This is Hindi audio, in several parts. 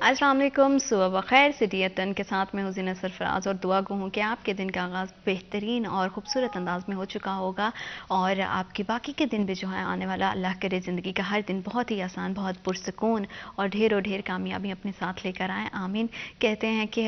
अस्सलाम वालेकुम, सुबह बखैर। सिटी एटन के साथ में हुज़ीना सरफराज और दुआ गो हूँ कि आपके दिन का आगाज़ बेहतरीन और ख़ूबसूरत अंदाज में हो चुका होगा और आपके बाकी के दिन भी जो है आने वाला, अल्लाह करे ज़िंदगी का हर दिन बहुत ही आसान, बहुत पुरसकून और ढेरों ढेर कामयाबी अपने साथ लेकर आए। आमीन। कहते हैं कि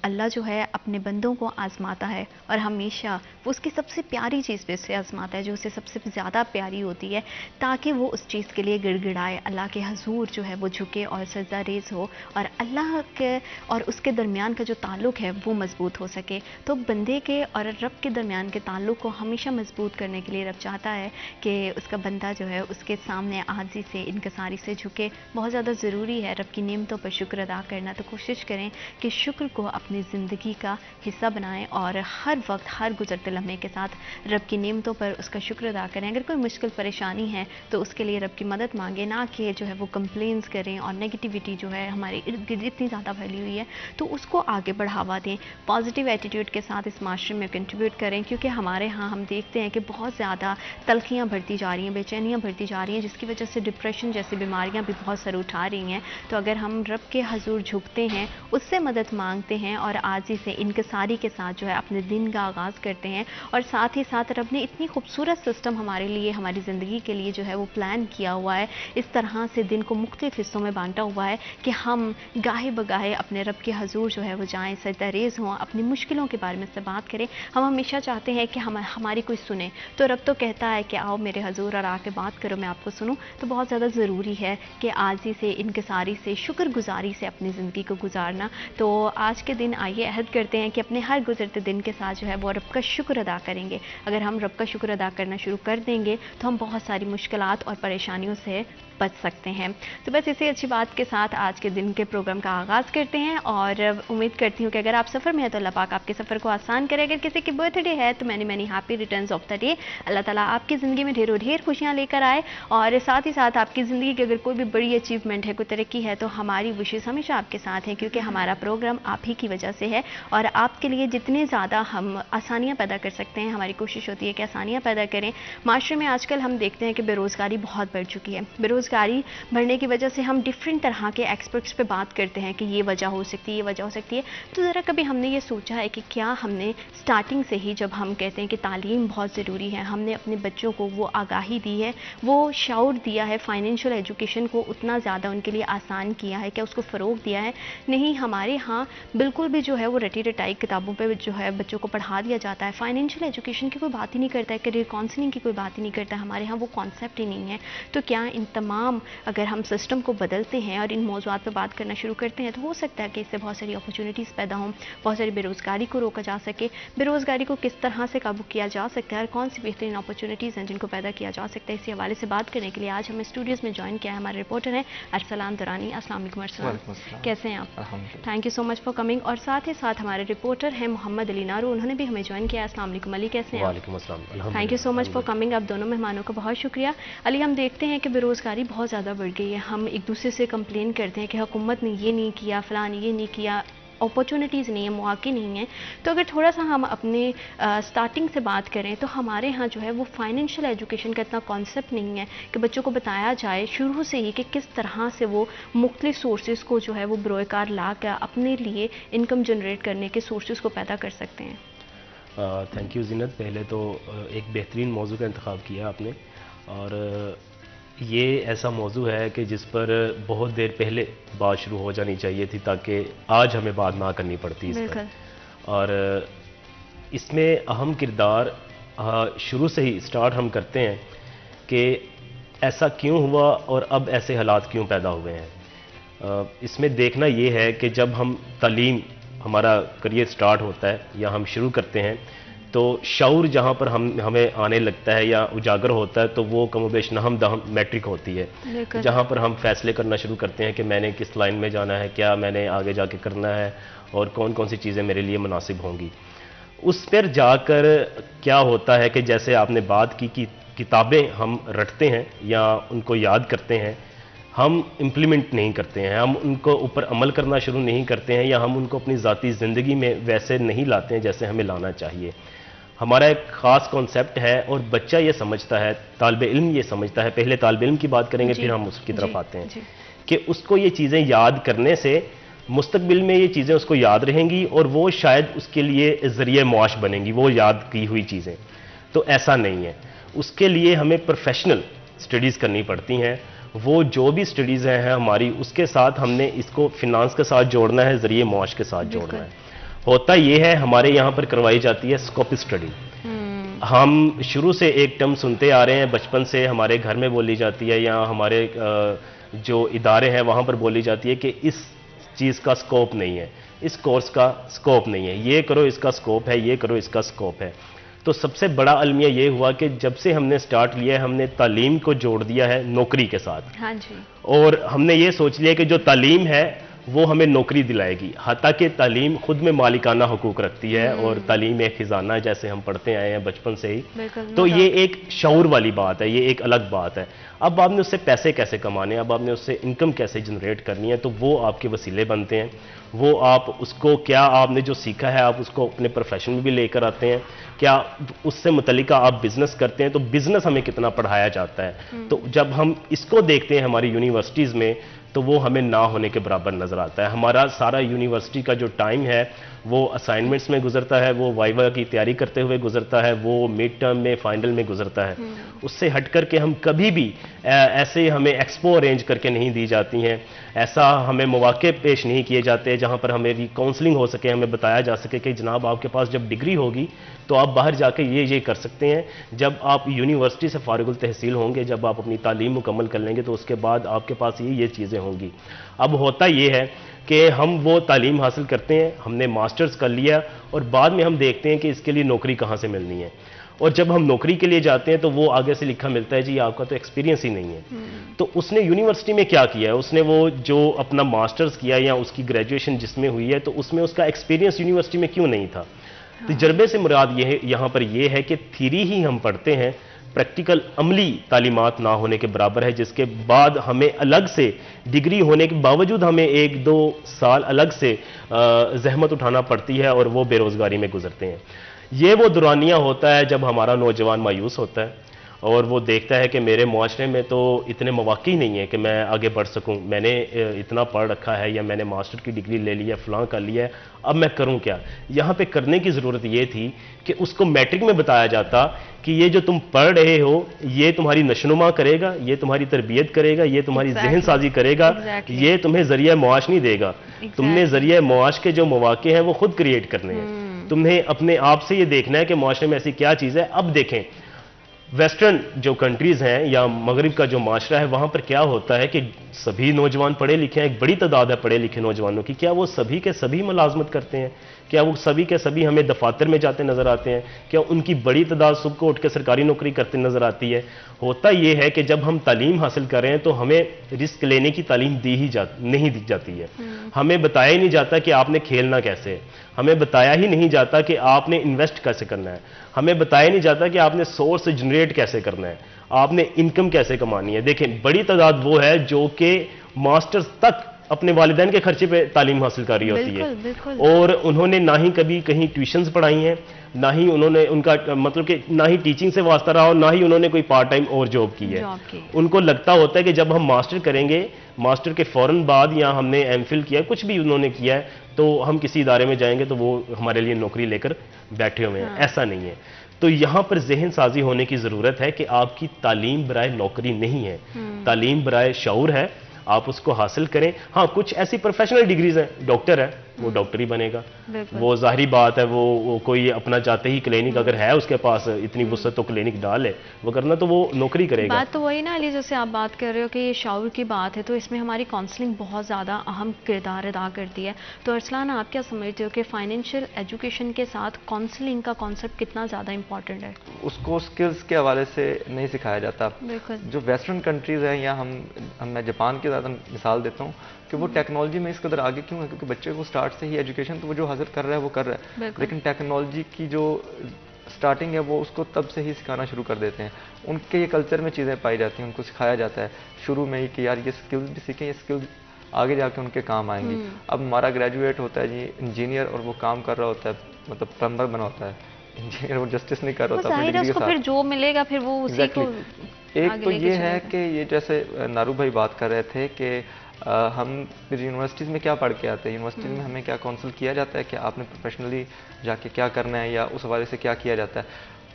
अल्लाह जो है अपने बंदों को आज़माता है और हमेशा उसकी सबसे प्यारी चीज़ पे उसे आज़माता है जो उसे सबसे ज़्यादा प्यारी होती है, ताकि वो उस चीज़ के लिए गिड़गिड़ाए, अल्लाह के हजूर जो है वो झुके और सजदा रेज़ हो और अल्लाह के और उसके दरमियान का जो ताल्लुक़ है वो मज़बूत हो सके। तो बंदे के और रब के दरमियान के ताल्लुक़ को हमेशा मज़बूत करने के लिए रब चाहता है कि उसका बंदा जो है उसके सामने आजी से, इनकसारी से झुके। बहुत ज़्यादा ज़रूरी है रब की नेमतों पर शुक्र अदा करना, तो कोशिश करें कि शुक्र को अपनी ज़िंदगी का हिस्सा बनाएं और हर वक्त, हर गुजरते लम्हे के साथ रब की नेमतों पर उसका शुक्र अदा करें। अगर कोई मुश्किल परेशानी है तो उसके लिए रब की मदद मांगे, ना कि जो है वो कंप्लेंट्स करें और नेगेटिविटी जो है हमारे इर्द गिर्द इतनी ज़्यादा फैली हुई है तो उसको आगे बढ़ावा दें। पॉजिटिव एटीट्यूड के साथ इस माशरे में कंट्रीब्यूट करें, क्योंकि हमारे यहाँ हम देखते हैं कि बहुत ज़्यादा तलखियाँ बढ़ती जा रही हैं, बेचैनियाँ बढ़ती जा रही हैं, जिसकी वजह से डिप्रेशन जैसी बीमारियाँ भी बहुत सर उठा रही हैं। तो अगर हम रब के हजूर झुकते हैं, उससे मदद मांगते हैं और आजी से, इनकसारी के साथ जो है अपने दिन का आगाज़ करते हैं और साथ ही साथ रब ने इतनी खूबसूरत सिस्टम हमारे लिए, हमारी ज़िंदगी के लिए जो है वो प्लान किया हुआ है, इस तरह से दिन को मुख्तलिफ हिस्सों में बांटा हुआ है कि हम गाहे बगाहे अपने रब के हजूर जो है वो जाएँ, सजदा रेज़ हों, अपनी मुश्किलों के बारे में से बात करें। हम हमेशा चाहते हैं कि हमारी कोई सुने, तो रब तो कहता है कि आओ मेरे हजूर और आके बात करो, मैं आपको सुनूं। तो बहुत ज़्यादा ज़रूरी है कि आजी से, इनकसारी से, शुक्रगुजारी से अपनी ज़िंदगी को गुजारना। तो आज के दिन आइए अहद करते हैं कि अपने हर गुजरते दिन के साथ जो है वो रब का शुक्र अदा करेंगे। अगर हम रब का शुक्र अदा करना शुरू कर देंगे तो हम बहुत सारी मुश्किलात और परेशानियों से बच सकते हैं। तो बस इसी अच्छी बात के साथ आज के दिन के प्रोग्राम का आगाज़ करते हैं और उम्मीद करती हूँ कि अगर आप सफ़र में हैं तो अल्लाह पाक आपके सफ़र को आसान करे। अगर किसी की बर्थडे है तो many happy returns of the day. अल्लाह ताला आपकी ज़िंदगी में ढेरों ढेर खुशियाँ लेकर आए और साथ ही साथ आपकी ज़िंदगी की अगर कोई भी बड़ी अचीवमेंट है, कोई तरक्की है, तो हमारी विशेष हमेशा आपके साथ हैं, क्योंकि हमारा प्रोग्राम आप ही की वजह से है और आपके लिए जितने ज़्यादा हम आसानियाँ पैदा कर सकते हैं, हमारी कोशिश होती है कि आसानियाँ पैदा करें। माशरे में आजकल हम देखते हैं कि बेरोज़गारी बहुत बढ़ चुकी है। बेरोज़गारी बढ़ने की वजह से हम डिफरेंट तरह के एक्सपर्ट्स पे बात करते हैं कि ये वजह हो सकती है, ये वजह हो सकती है। तो ज़रा कभी हमने ये सोचा है कि क्या हमने स्टार्टिंग से ही, जब हम कहते हैं कि तालीम बहुत ज़रूरी है, हमने अपने बच्चों को वो आगाही दी है, वो शऊर दिया है, फाइनेंशियल एजुकेशन को उतना ज़्यादा उनके लिए आसान किया है, क्या उसको फ़रोग दिया है? नहीं, हमारे यहाँ बिल्कुल भी जो है वो रटी रटाई किताबों पर जो है बच्चों को पढ़ा दिया जाता है। फाइनेंशियल एजुकेशन की कोई बात ही नहीं करता है, करियर काउंसलिंग की कोई बात ही नहीं करता है, हमारे यहाँ वो कॉन्सेप्ट ही नहीं है। तो क्या इन तमाम, अगर हम सिस्टम को बदलते हैं और इन मौज़ूआत पर बात करना शुरू करते हैं तो हो सकता है कि इससे बहुत सारी अपॉर्चुनिटीज़ पैदा हों, बहुत सारी बेरोज़गारी को रोका जा सके। बेरोज़गारी को किस तरह से काबू किया जा सकता है और कौन सी बेहतरीन अपॉर्चुनिटीज़ हैं जिनको पैदा किया जा सकता है, इसी हवाले से बात करने के लिए आज हमें स्टूडियोज़ में ज्वाइन किया है हमारे रिपोर्टर हैं अरसलान दुरानी। अस्सलाम वालेकुम अरसलान, कैसे हैं आप? Thank you so much for coming. और साथ ही साथ हमारे रिपोर्टर हैं मोहम्मद अली नारू, उन्होंने भी हमें ज्वाइन किया है। अस्सलाम वालेकुम अली, कैसे हैं आप? Thank you so much for coming. आप दोनों मेहमानों का बहुत शुक्रिया। अली, हम देखते हैं कि बेरोज़गारी बहुत ज़्यादा बढ़ गई है, हम एक दूसरे से कंप्लेन करते हैं कि हुकूमत ने ये नहीं किया, फ़लाँ ने ये नहीं किया, अपॉर्चुनिटीज़ नहीं है, मौके नहीं हैं। तो अगर थोड़ा सा हम अपने स्टार्टिंग से बात करें तो हमारे यहाँ जो है वो फाइनेंशियल एजुकेशन का इतना कॉन्सेप्ट नहीं है कि बच्चों को बताया जाए शुरू से ही कि किस तरह से वो मुख्तलिफ सोर्सेज़ को जो है वो बरोकार ला कर अपने लिए इनकम जनरेट करने के सोर्सेज़ को पैदा कर सकते हैं। थैंक यू ज़ीनत। पहले तो एक बेहतरीन मौजू का इंतखाब किया आपने और ये ऐसा मौजू है कि जिस पर बहुत देर पहले बात शुरू हो जानी चाहिए थी ताकि आज हमें बात ना करनी पड़ती इस पर। और इसमें अहम किरदार शुरू से ही स्टार्ट हम करते हैं कि ऐसा क्यों हुआ और अब ऐसे हालात क्यों पैदा हुए हैं। इसमें देखना ये है कि जब हम तालीम, हमारा करियर स्टार्ट होता है या हम शुरू करते हैं तो शऊर जहाँ पर हमें आने लगता है या उजागर होता है तो वो कमोबेश नहम दहम मैट्रिक होती है, जहाँ पर हम फैसले करना शुरू करते हैं कि मैंने किस लाइन में जाना है, क्या मैंने आगे जाके करना है और कौन कौन सी चीज़ें मेरे लिए मुनासिब होंगी। उस पर जाकर क्या होता है कि जैसे आपने बात की कि किताबें हम रटते हैं या उनको याद करते हैं, हम इम्प्लीमेंट नहीं करते हैं, हम उनको ऊपर अमल करना शुरू नहीं करते हैं या हम उनको अपनी ज़ाती ज़िंदगी में वैसे नहीं लाते हैं जैसे हमें लाना चाहिए। हमारा एक ख़ास कॉन्सेप्ट है और बच्चा ये समझता है, तालिब इल्म ये समझता है। पहले तालिब इल्म की बात करेंगे फिर हम उसकी तरफ आते हैं कि उसको ये चीज़ें याद करने से मुस्तकबिल में ये चीज़ें उसको याद रहेंगी और वो शायद उसके लिए ज़रिए मुआश बनेंगी, वो याद की हुई चीज़ें। तो ऐसा नहीं है, उसके लिए हमें प्रोफेशनल स्टडीज़ करनी पड़ती हैं। वो जो भी स्टडीज़ हैं हमारी, उसके साथ हमने इसको फिनांस के साथ जोड़ना है, ज़रिए मुआश के साथ जोड़ना है। होता ये है, हमारे यहाँ पर करवाई जाती है स्कोप स्टडी। हम शुरू से एक टर्म सुनते आ रहे हैं, बचपन से हमारे घर में बोली जाती है या हमारे जो इदारे हैं वहाँ पर बोली जाती है कि इस चीज़ का स्कोप नहीं है, इस कोर्स का स्कोप नहीं है, ये करो इसका स्कोप है, ये करो इसका स्कोप है। तो सबसे बड़ा अलमिया ये हुआ कि जब से हमने स्टार्ट लिया है, हमने तालीम को जोड़ दिया है नौकरी के साथ। हाँ जी। और हमने ये सोच लिया कि जो तालीम है वो हमें नौकरी दिलाएगी, हत्ता कि तालीम खुद में मालिकाना हुकूक रखती है और तालीम एक खजाना है, जैसे हम पढ़ते आए हैं बचपन से ही। तो ये एक शऊर वाली बात है, ये एक अलग बात है। अब आपने उससे पैसे कैसे कमाने हैं, अब आपने उससे इनकम कैसे जनरेट करनी है, तो वो आपके वसीले बनते हैं। वो आप उसको, क्या आपने जो सीखा है आप उसको अपने प्रोफेशन में भी लेकर आते हैं, क्या उससे मुतल्लिका आप बिजनेस करते हैं, तो बिजनेस हमें कितना पढ़ाया जाता है। तो जब हम इसको देखते हैं हमारी यूनिवर्सिटीज़ में, तो वो हमें ना होने के बराबर नज़र आता है। हमारा सारा यूनिवर्सिटी का जो टाइम है वो असाइनमेंट्स में गुजरता है, वो वाइवा की तैयारी करते हुए गुजरता है, वो मिड टर्म में, फाइनल में गुजरता है। उससे हट करके हम कभी भी ऐसे हमें एक्सपो अरेंज करके नहीं दी जाती हैं, ऐसा हमें मौके पेश नहीं किए जाते जहाँ पर हमें काउंसलिंग हो सके, हमें बताया जा सके कि जनाब आपके पास जब डिग्री होगी तो आप बाहर जाके ये कर सकते हैं। जब आप यूनिवर्सिटी से फारिगुल तहसील होंगे, जब आप अपनी तालीम मुकम्मल कर लेंगे तो उसके बाद आपके पास ये चीज़ें होंगी। अब होता ये है कि हम वो तालीम हासिल करते हैं, हमने मास्टर्स कर लिया और बाद में हम देखते हैं कि इसके लिए नौकरी कहाँ से मिलनी है। और जब हम नौकरी के लिए जाते हैं तो वो आगे से लिखा मिलता है जी आपका तो एक्सपीरियंस ही नहीं है। तो उसने यूनिवर्सिटी में क्या किया है, उसने वो जो अपना मास्टर्स किया या उसकी ग्रेजुएशन जिसमें हुई है, तो उसमें उसका एक्सपीरियंस यूनिवर्सिटी में क्यों नहीं था। तजर्बे से मुराद ये है, यहाँ पर ये है कि थ्योरी ही हम पढ़ते हैं, प्रैक्टिकल अमली तालीमात ना होने के बराबर है, जिसके बाद हमें अलग से डिग्री होने के बावजूद हमें 1-2 साल अलग से जहमत उठाना पड़ती है और वो बेरोज़गारी में गुजरते हैं। ये वो दुरानिया होता है जब हमारा नौजवान मायूस होता है और वो देखता है कि मेरे मुआशरे में तो इतने मौक़े ही नहीं है कि मैं आगे बढ़ सकूं, मैंने इतना पढ़ रखा है या मैंने मास्टर की डिग्री ले ली है, फ़लाँ कर लिया है, अब मैं करूं क्या। यहाँ पे करने की ज़रूरत ये थी कि उसको मैट्रिक में बताया जाता कि ये जो तुम पढ़ रहे हो ये तुम्हारी नशनुमा करेगा, ये तुम्हारी तरबियत करेगा, ये तुम्हारी जहन साजी करेगा, ये तुम्हें ज़रिया मुआश नहीं देगा। तुमने ज़रिया मुआश के जो मौक़े हैं वो खुद क्रिएट करने हैं। तुम्हें अपने आप से ये देखना है कि मुआशरे में ऐसी क्या चीज़ है। अब देखें वेस्टर्न जो कंट्रीज़ हैं या मगरिब का जो माशरा है, वहाँ पर क्या होता है कि सभी नौजवान पढ़े लिखे हैं, एक बड़ी तादाद है पढ़े लिखे नौजवानों की। क्या वो सभी के सभी मुलाजमत करते हैं? क्या वो सभी के सभी हमें दफातर में जाते नज़र आते हैं? क्या उनकी बड़ी तादाद सुबह को उठ के सरकारी नौकरी करते नज़र आती है? होता ये है कि जब हम तालीम हासिल कर रहे हैं तो हमें रिस्क लेने की तालीम नहीं दी जाती है। हमें बताया ही नहीं जाता कि आपने खेलना कैसे है, हमें बताया ही नहीं जाता कि आपने इन्वेस्ट कैसे करना है, हमें बताया नहीं जाता कि आपने सोर्स जनरेट कैसे करना है, आपने इनकम कैसे कमानी है। देखें बड़ी तादाद वो है जो कि मास्टर्स तक अपने वालिदैन के खर्चे पे तालीम हासिल कर रही होती है और उन्होंने ना ही कभी कहीं ट्यूशन्स पढ़ाई हैं, ना ही उन्होंने उनका मतलब कि ना ही टीचिंग से वास्ता रहा और ना ही उन्होंने कोई पार्ट टाइम और जॉब की है। उनको लगता होता है कि जब हम मास्टर करेंगे, मास्टर के फ़ौरन बाद या हमने एमफिल किया, कुछ भी उन्होंने किया है, तो हम किसी इदारे में जाएंगे तो वो हमारे लिए नौकरी लेकर बैठे हुए हैं। ऐसा नहीं है। तो यहाँ पर जहन साजी होने की ज़रूरत है कि आपकी तालीम बराए नौकरी नहीं है, तालीम बराए शऊर है, आप उसको हासिल करें। हाँ, कुछ ऐसी प्रोफेशनल डिग्रीज हैं, डॉक्टर है वो डॉक्टर ही बनेगा, वो जाहिरी बात है, वो कोई अपना चाहते ही क्लिनिक अगर है उसके पास इतनी वुसअत तो क्लिनिक डाले वो करना, तो वो नौकरी करेगा। बात तो वही ना अली, जैसे आप बात कर रहे हो कि ये शऊर की बात है, तो इसमें हमारी काउंसलिंग बहुत ज़्यादा अहम किरदार अदा करती है। तो अरसलान, आप क्या समझते हो कि फाइनेंशियल एजुकेशन के साथ काउंसलिंग का कॉन्सेप्ट कितना ज़्यादा इंपॉर्टेंट है? उसको स्किल्स के हवाले से नहीं सिखाया जाता। जो वेस्टर्न कंट्रीज़ हैं या मैं जापान की ज़्यादा मिसाल देता हूँ कि वो टेक्नोलॉजी में इस कदर आगे क्यों है, क्योंकि बच्चे को स्टार्ट से ही एजुकेशन तो वो जो हासिल कर रहा है वो कर रहा है, लेकिन टेक्नोलॉजी की जो स्टार्टिंग है वो उसको तब से ही सिखाना शुरू कर देते हैं। उनके ये कल्चर में चीज़ें पाई जाती हैं, उनको सिखाया जाता है शुरू में ही कि यार ये स्किल्स भी सीखें, ये स्किल्स आगे जाके उनके काम आएंगी। अब हमारा ग्रेजुएट होता है जी इंजीनियर और वो काम कर रहा होता है, मतलब प्लम्बर बना होता है, इंजीनियर वो जस्टिस नहीं कर रहा होता अपनी डिग्री के साथ। फिर जो मिलेगा फिर वो उसी को एक तो ये है कि ये जैसे नारू भाई बात कर रहे थे कि हम फिर यूनिवर्सिटीज़ में क्या पढ़ के आते हैं, यूनिवर्सिटी में हमें क्या काउंसिल किया जाता है कि आपने प्रोफेशनली जाके क्या करना है या उस हवाले से क्या किया जाता है।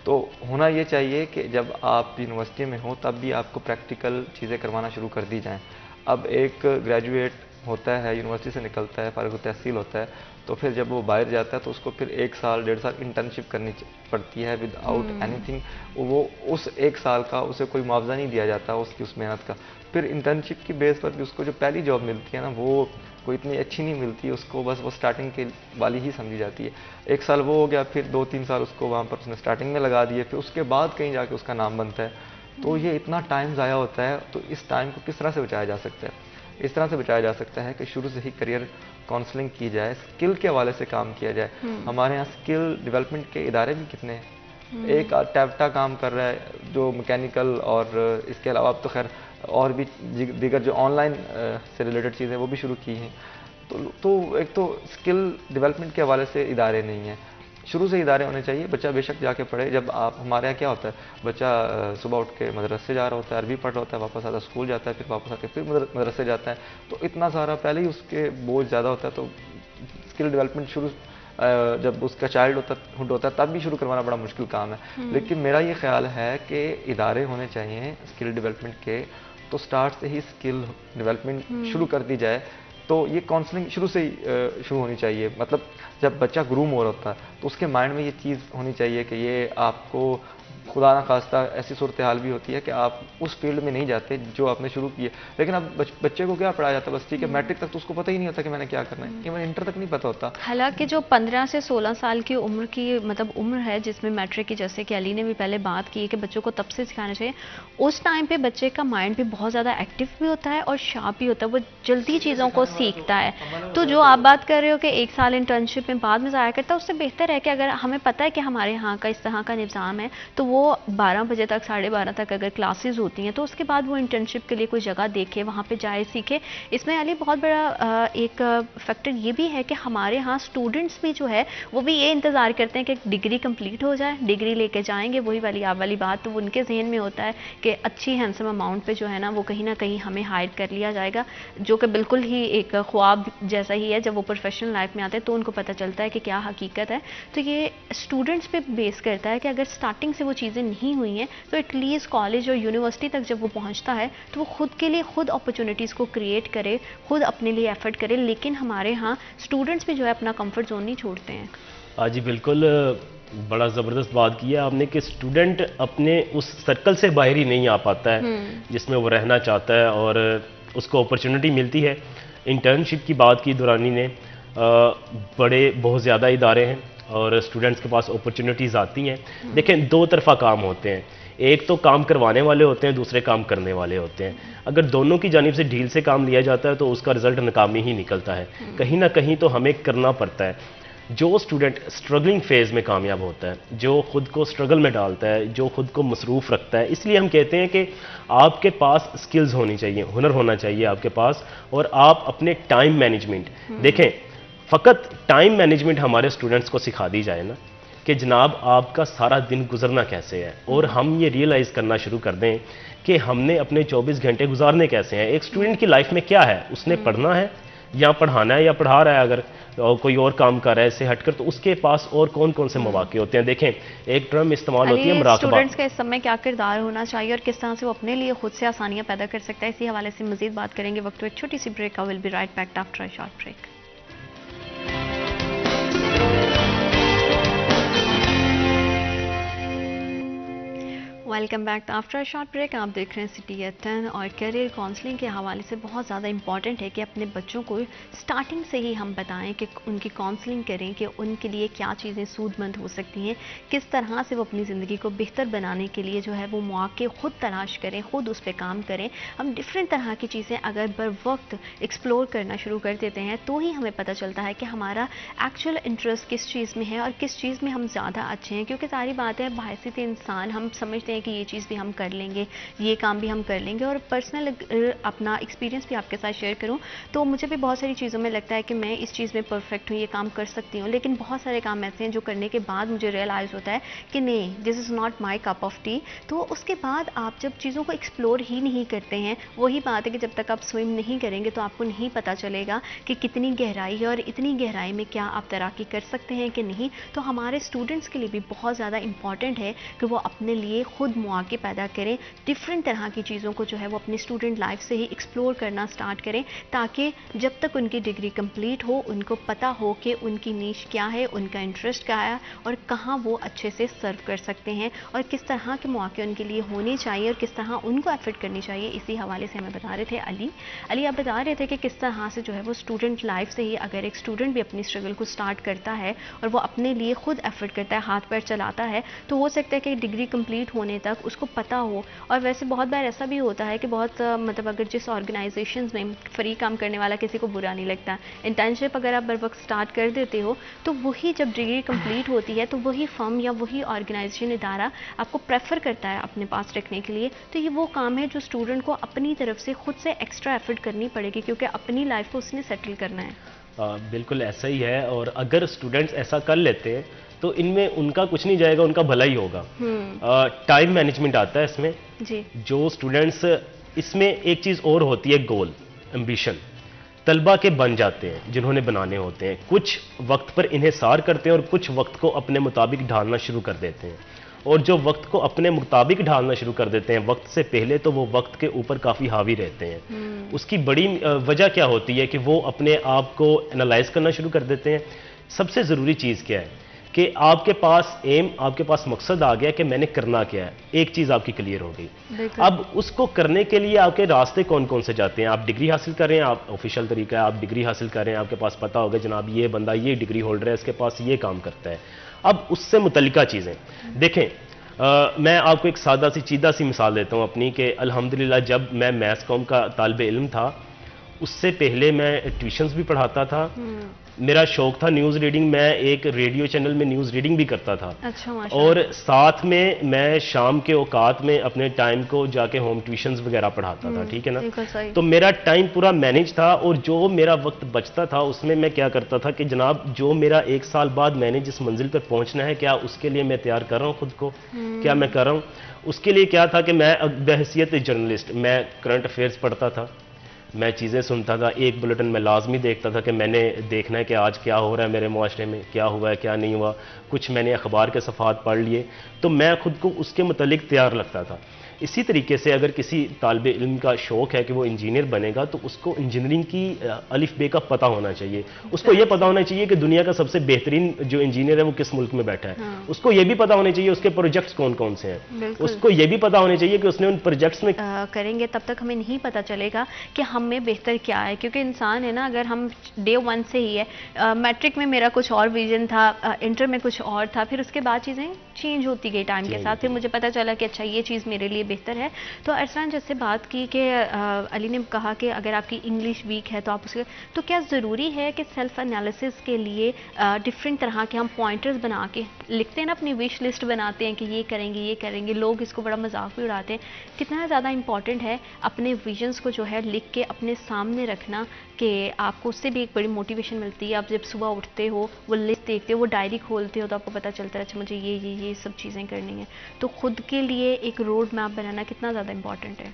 तो होना ये चाहिए कि जब आप यूनिवर्सिटी में हो तब भी आपको प्रैक्टिकल चीज़ें करवाना शुरू कर दी जाएँ। अब एक ग्रेजुएट होता है, यूनिवर्सिटी से निकलता है, फारिग तहसील होता है, तो फिर जब वो बाहर जाता है तो उसको फिर 1 साल 1.5 साल इंटर्नशिप करनी पड़ती है विदाउट एनीथिंग। वो उस 1 साल का उसे कोई मुआवजा नहीं दिया जाता उसकी उस मेहनत का। फिर इंटर्नशिप की बेस पर भी उसको जो पहली जॉब मिलती है ना, वो कोई इतनी अच्छी नहीं मिलती, उसको बस वो स्टार्टिंग के वाली ही समझी जाती है। 1 साल वो हो गया, फिर 2-3 साल उसको वहाँ पर उसने स्टार्टिंग में लगा दिए, फिर उसके बाद कहीं जाके उसका नाम बनता है। तो ये इतना टाइम ज़ाया होता है। तो इस टाइम को किस तरह से बचाया जा सकता है? इस तरह से बचाया जा सकता है कि शुरू से ही करियर काउंसलिंग की जाए, स्किल के हवाले से काम किया जाए। हमारे यहाँ स्किल डेवलपमेंट के इदारे भी कितने हैं। एक टैप्टा काम कर रहा है जो मैकेनिकल, और इसके अलावा अब तो खैर और भी दीगर जो ऑनलाइन से रिलेटेड चीज़ें वो भी शुरू की हैं। तो एक तो स्किल डेवलपमेंट के हवाले से इदारे नहीं हैं। शुरू से इदारे होने चाहिए। बच्चा बेशक जाके पढ़े। जब आप हमारे यहाँ क्या होता है, बच्चा सुबह उठ के मदरसे जा रहा होता है, अरबी पढ़ रहा होता है, वापस आता है, स्कूल जाता है, फिर वापस आके फिर मदरसे जाता है। तो इतना सारा पहले ही उसके बोझ ज़्यादा होता है। तो स्किल डेवलपमेंट शुरू जब उसका चाइल्डहुड होता है तब भी शुरू करवाना बड़ा मुश्किल काम है। लेकिन मेरा ये ख्याल है कि इदारे होने चाहिए स्किल डेवलपमेंट के, तो स्टार्ट से ही स्किल डेवलपमेंट शुरू कर दी जाए। तो ये काउंसलिंग शुरू से ही शुरू होनी चाहिए। मतलब जब बच्चा ग्रूम हो रहा होता है तो उसके माइंड में ये चीज़ होनी चाहिए कि ये आपको खुदा ना खास्ता ऐसी सूरत हाल भी होती है कि आप उस फील्ड में नहीं जाते जो आपने शुरू किए। लेकिन अब बच्चे को क्या पढ़ाया जाता है, बस ठीक है मैट्रिक तक तो उसको पता ही नहीं होता कि मैंने क्या करना है, इवन इंटर तक नहीं पता होता। हालांकि जो 15 से 16 साल की उम्र की मतलब उम्र है जिसमें मैट्रिक की, जैसे कि अली ने भी पहले बात की कि बच्चों को तब से सिखाना चाहिए, उस टाइम पे बच्चे का माइंड भी बहुत ज़्यादा एक्टिव भी होता है और शार्प भी होता है, वो जल्दी चीज़ों को सीखता है। तो जो आप बात कर रहे हो कि 1 साल इंटर्नशिप में बाद में ज़ाया करता है, उससे बेहतर है कि अगर हमें पता है कि हमारे यहाँ का इस तरह का निज़ाम है तो वो 12 बजे तक 12:30 तक अगर क्लासेस होती हैं तो उसके बाद वो इंटर्नशिप के लिए कोई जगह देखे, वहाँ पे जाए, सीखे। इसमें अली बहुत बड़ा एक फैक्टर ये भी है कि हमारे यहाँ स्टूडेंट्स भी जो है वो भी ये इंतज़ार करते हैं कि डिग्री कंप्लीट हो जाए, डिग्री लेके जाएंगे, वही वाली आप वाली बात। तो उनके जहन में होता है कि अच्छी हैंडसम अमाउंट पे जो है ना वो कहीं ना कहीं हमें हायर कर लिया जाएगा, जो कि बिल्कुल ही एक ख्वाब जैसा ही है। जब वो प्रोफेशनल लाइफ में आते हैं तो उनको पता चलता है कि क्या हकीकत है। तो ये स्टूडेंट्स पे बेस करता है कि अगर स्टार्टिंग से वो चीज़ें नहीं हुई हैं तो एटलीस्ट कॉलेज और यूनिवर्सिटी तक जब वो पहुंचता है तो वो खुद के लिए खुद अपॉर्चुनिटीज़ को क्रिएट करे, खुद अपने लिए एफर्ट करे। लेकिन हमारे यहाँ स्टूडेंट्स भी जो है अपना कंफर्ट जोन नहीं छोड़ते हैं। हाँ जी बिल्कुल, बड़ा ज़बरदस्त बात की है आपने कि स्टूडेंट अपने उस सर्कल से बाहर ही नहीं आ पाता है जिसमें वो रहना चाहता है और उसको अपॉर्चुनिटी मिलती है। इंटर्नशिप की बात की दुरानी ने, बड़े बहुत ज़्यादा इदारे हैं और स्टूडेंट्स के पास अपॉर्चुनिटीज़ आती हैं। देखें, दो तरफा काम होते हैं, एक तो काम करवाने वाले होते हैं, दूसरे काम करने वाले होते हैं। अगर दोनों की जानिब से ढील से काम लिया जाता है तो उसका रिजल्ट नाकामी ही निकलता है। कहीं ना कहीं तो हमें करना पड़ता है। जो स्टूडेंट स्ट्रगलिंग फेज़ में कामयाब होता है, जो खुद को स्ट्रगल में डालता है, जो खुद को मसरूफ़ रखता है, इसलिए हम कहते हैं कि आपके पास स्किल्स होनी चाहिए, हुनर होना चाहिए आपके पास, और आप अपने टाइम मैनेजमेंट देखें। फ़कत टाइम मैनेजमेंट हमारे स्टूडेंट्स को सिखा दी जाए ना कि जनाब आपका सारा दिन गुजरना कैसे है, और हम ये रियलाइज़ करना शुरू कर दें कि हमने अपने 24 घंटे गुजारने कैसे हैं। एक स्टूडेंट की लाइफ में क्या है, उसने पढ़ना है या पढ़ाना है या पढ़ा रहा है, अगर कोई और काम कर रहा है इससे हटकर, तो उसके पास और कौन कौन से मौके होते हैं। देखें, एक टर्म इस्तेमाल होती है मुराकबा। स्टूडेंट्स का इस समय क्या किरदार होना चाहिए और किस तरह से वो अपने लिए खुद से आसानियां पैदा कर सकता है, इसी हवाले से मजीद बात करेंगे। वक्त एक छोटी सी ब्रेक का, will be right back after a short break. Welcome back after short break. आप देख रहे हैं सिटी एट 10 और करियर काउंसलिंग के हवाले से बहुत ज़्यादा इंपॉर्टेंट है कि अपने बच्चों को स्टार्टिंग से ही हम बताएं कि उनकी काउंसलिंग करें कि उनके लिए क्या चीज़ें सूदमंद हो सकती हैं, किस तरह से वो अपनी ज़िंदगी को बेहतर बनाने के लिए जो है वो मौके खुद तलाश करें, खुद उस पर काम करें। हम डिफरेंट तरह की चीज़ें अगर बर वक्त एक्सप्लोर करना शुरू कर देते हैं तो ही हमें पता चलता है कि हमारा एक्चुअल इंटरेस्ट किस चीज़ में है और किस चीज़ में हम ज़्यादा अच्छे हैं। क्योंकि सारी बात है, बहैसियत इंसान हम समझते हैं कि ये चीज़ भी हम कर लेंगे, ये काम भी हम कर लेंगे। और पर्सनल अपना एक्सपीरियंस भी आपके साथ शेयर करूँ तो मुझे भी बहुत सारी चीज़ों में लगता है कि मैं इस चीज़ में परफेक्ट हूँ, ये काम कर सकती हूँ, लेकिन बहुत सारे काम ऐसे हैं जो करने के बाद मुझे रियलाइज़ होता है कि नहीं, this is not my cup of T. तो उसके बाद आप जब चीज़ों को एक्सप्लोर ही नहीं करते हैं, वही बात है कि जब तक आप स्विम नहीं करेंगे तो आपको नहीं पता चलेगा कि कितनी गहराई है और इतनी गहराई में क्या आप तैराकी कर सकते हैं कि नहीं। तो हमारे स्टूडेंट्स के लिए भी बहुत ज़्यादा इंपॉर्टेंट है कि वो अपने लिए खुद मौके पैदा करें, डिफरेंट तरह की चीज़ों को जो है वो अपनी स्टूडेंट लाइफ से ही एक्सप्लोर करना स्टार्ट करें, ताकि जब तक उनकी डिग्री कंप्लीट हो उनको पता हो कि उनकी नीश क्या है, उनका इंटरेस्ट क्या है और कहाँ वो अच्छे से सर्व कर सकते हैं और किस तरह के मौके उनके लिए होने चाहिए और किस तरह उनको एफर्ट करनी चाहिए। इसी हवाले से हमें बता रहे थे अली आप बता रहे थे कि किस तरह से जो है वो स्टूडेंट लाइफ से ही अगर एक स्टूडेंट भी अपनी स्ट्रगल को स्टार्ट करता है और वो अपने लिए खुद एफर्ट करता है, हाथ पैर चलाता है, तो हो सकता है कि डिग्री कंप्लीट होने तक उसको पता हो। और वैसे बहुत बार ऐसा भी होता है कि बहुत मतलब अगर जिस ऑर्गेनाइजेशंस में फ्री काम करने वाला किसी को बुरा नहीं लगता, इंटर्नशिप अगर आप बर वक्त स्टार्ट कर देते हो तो वही जब डिग्री कंप्लीट होती है तो वही फर्म या वही ऑर्गेनाइजेशन इदारा आपको प्रेफर करता है अपने पास रखने के लिए। तो ये वो काम है जो स्टूडेंट को अपनी तरफ से खुद से एक्स्ट्रा एफर्ट करनी पड़ेगी, क्योंकि अपनी लाइफ को उसने सेटल करना है। बिल्कुल ऐसा ही है। और अगर स्टूडेंट्स ऐसा कर लेते हैं तो इनमें उनका कुछ नहीं जाएगा, उनका भला ही होगा। टाइम मैनेजमेंट आता है इसमें जी। जो स्टूडेंट्स, इसमें एक चीज़ और होती है, गोल, एम्बिशन तलबा के बन जाते हैं जिन्होंने बनाने होते हैं। कुछ वक्त पर इन्हें सार करते हैं और कुछ वक्त को अपने मुताबिक ढालना शुरू कर देते हैं। और जो वक्त को अपने मुताबिक ढालना शुरू कर देते हैं वक्त से पहले, तो वो वक्त के ऊपर काफ़ी हावी रहते हैं। उसकी बड़ी वजह क्या होती है कि वो अपने आप को एनालाइज करना शुरू कर देते हैं। सबसे ज़रूरी चीज़ क्या है कि आपके पास एम, आपके पास मकसद आ गया कि मैंने करना क्या है, एक चीज़ आपकी क्लियर हो गई। अब उसको करने के लिए आपके रास्ते कौन कौन से जाते हैं। आप डिग्री हासिल कर रहे हैं, आप ऑफिशियल तरीका है, आप डिग्री हासिल कर रहे हैं, आपके पास पता होगा जनाब ये बंदा ये डिग्री होल्डर है, इसके पास ये काम करता है। अब उससे मुतल्लिका चीज़ें देखें। मैं आपको एक सादा सी सीधा सी मिसाल देता हूँ अपनी, कि अल्हम्दुलिल्लाह जब मैं मैथ्स कॉम का तालिब इल्म था, उससे पहले मैं ट्यूशन्स भी पढ़ाता था। मेरा शौक था न्यूज़ रीडिंग, मैं एक रेडियो चैनल में न्यूज़ रीडिंग भी करता था। अच्छा, और साथ में मैं शाम के औकात में अपने टाइम को जाके होम ट्यूशन्स वगैरह पढ़ाता था। ठीक है ना। तो मेरा टाइम पूरा मैनेज था और जो मेरा वक्त बचता था उसमें मैं क्या करता था कि जनाब जो मेरा 1 साल बाद मैंने जिस मंजिल पर पहुंचना है, क्या उसके लिए मैं तैयार कर रहा हूँ खुद को, क्या मैं कर रहा हूँ। उसके लिए क्या था कि मैं बहैसियत जर्नलिस्ट मैं करंट अफेयर्स पढ़ता था, मैं चीज़ें सुनता था, एक बुलेटिन में लाजमी देखता था कि मैंने देखना है कि आज क्या हो रहा है मेरे मुआशरे में, क्या हुआ है क्या नहीं हुआ। कुछ मैंने अखबार के सफ़ात पढ़ लिए तो मैं खुद को उसके मुतालिक तैयार लगता था। इसी तरीके से अगर किसी तालिबे इल्म का शौक़ है कि वो इंजीनियर बनेगा तो उसको इंजीनियरिंग की अलिफ बे का पता होना चाहिए। उसको ये पता होना चाहिए कि दुनिया का सबसे बेहतरीन जो इंजीनियर है वो किस मुल्क में बैठा है। उसको ये भी पता होना चाहिए उसके प्रोजेक्ट्स कौन कौन से हैं। उसको ये भी पता होना चाहिए कि उसने उन प्रोजेक्ट्स में करेंगे तब तक हमें नहीं पता चलेगा कि हम में बेहतर क्या है। क्योंकि इंसान है ना, अगर हम डे 1 से ही है, मैट्रिक में मेरा कुछ और विजन था, इंटर में कुछ और था, फिर उसके बाद चीज़ें चेंज होती गई टाइम के साथ। फिर मुझे पता चला कि अच्छा ये चीज़ मेरे लिए बेहतर है। तो अरसलान जैसे बात की कि अली ने कहा कि अगर आपकी इंग्लिश वीक है तो आप उसके, तो क्या ज़रूरी है कि सेल्फ एनालिसिस के लिए डिफरेंट तरह के हम पॉइंटर्स बना के लिखते हैं ना, अपनी विश लिस्ट बनाते हैं कि ये करेंगे, लोग इसको बड़ा मजाक भी उड़ाते हैं। कितना ज़्यादा इंपॉर्टेंट है अपने विजन्स को जो है लिख के अपने सामने रखना, कि आपको उससे भी एक बड़ी मोटिवेशन मिलती है। आप जब सुबह उठते हो वो लिस्ट देखते हो, वो डायरी खोलते हो, तो आपको पता चलता है अच्छा मुझे ये सब चीज़ें करनी है। तो खुद के लिए एक रोड मैप बनाना कितना ज़्यादा इंपॉर्टेंट है।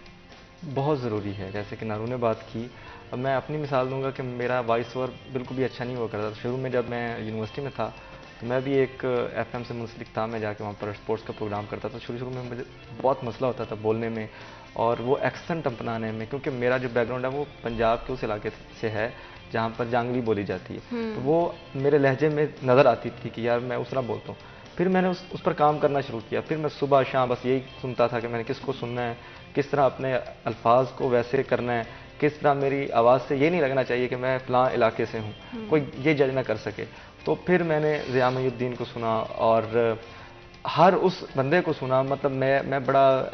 बहुत ज़रूरी है। जैसे कि नारू ने बात की, अब मैं अपनी मिसाल दूंगा कि मेरा वॉइस ओवर बिल्कुल भी अच्छा नहीं हुआ करता था। शुरू में जब मैं यूनिवर्सिटी में था तो मैं भी एक FM से मुंसलिक था, मैं जाके वहाँ पर स्पोर्ट्स का प्रोग्राम करता था। शुरू में मुझे बहुत मसला होता था बोलने में और वो एक्सेंट अपनाने में, क्योंकि मेरा जो बैकग्राउंड है वो पंजाब के उस इलाके से है जहाँ पर जांगली बोली जाती है। तो वो मेरे लहजे में नज़र आती थी कि यार मैं उस तरह बोलता हूँ। फिर मैंने उस पर काम करना शुरू किया। फिर मैं सुबह शाम बस यही सुनता था कि मैंने किसको सुनना है, किस तरह अपने अल्फाज को वैसे करना है, किस तरह मेरी आवाज़ से ये नहीं लगना चाहिए कि मैं फ़लाँ इलाके से हूँ, कोई ये जज ना कर सके। तो फिर मैंने ज़िया मुहीउद्दीन को सुना और हर उस बंदे को सुना। मतलब मैं बड़ा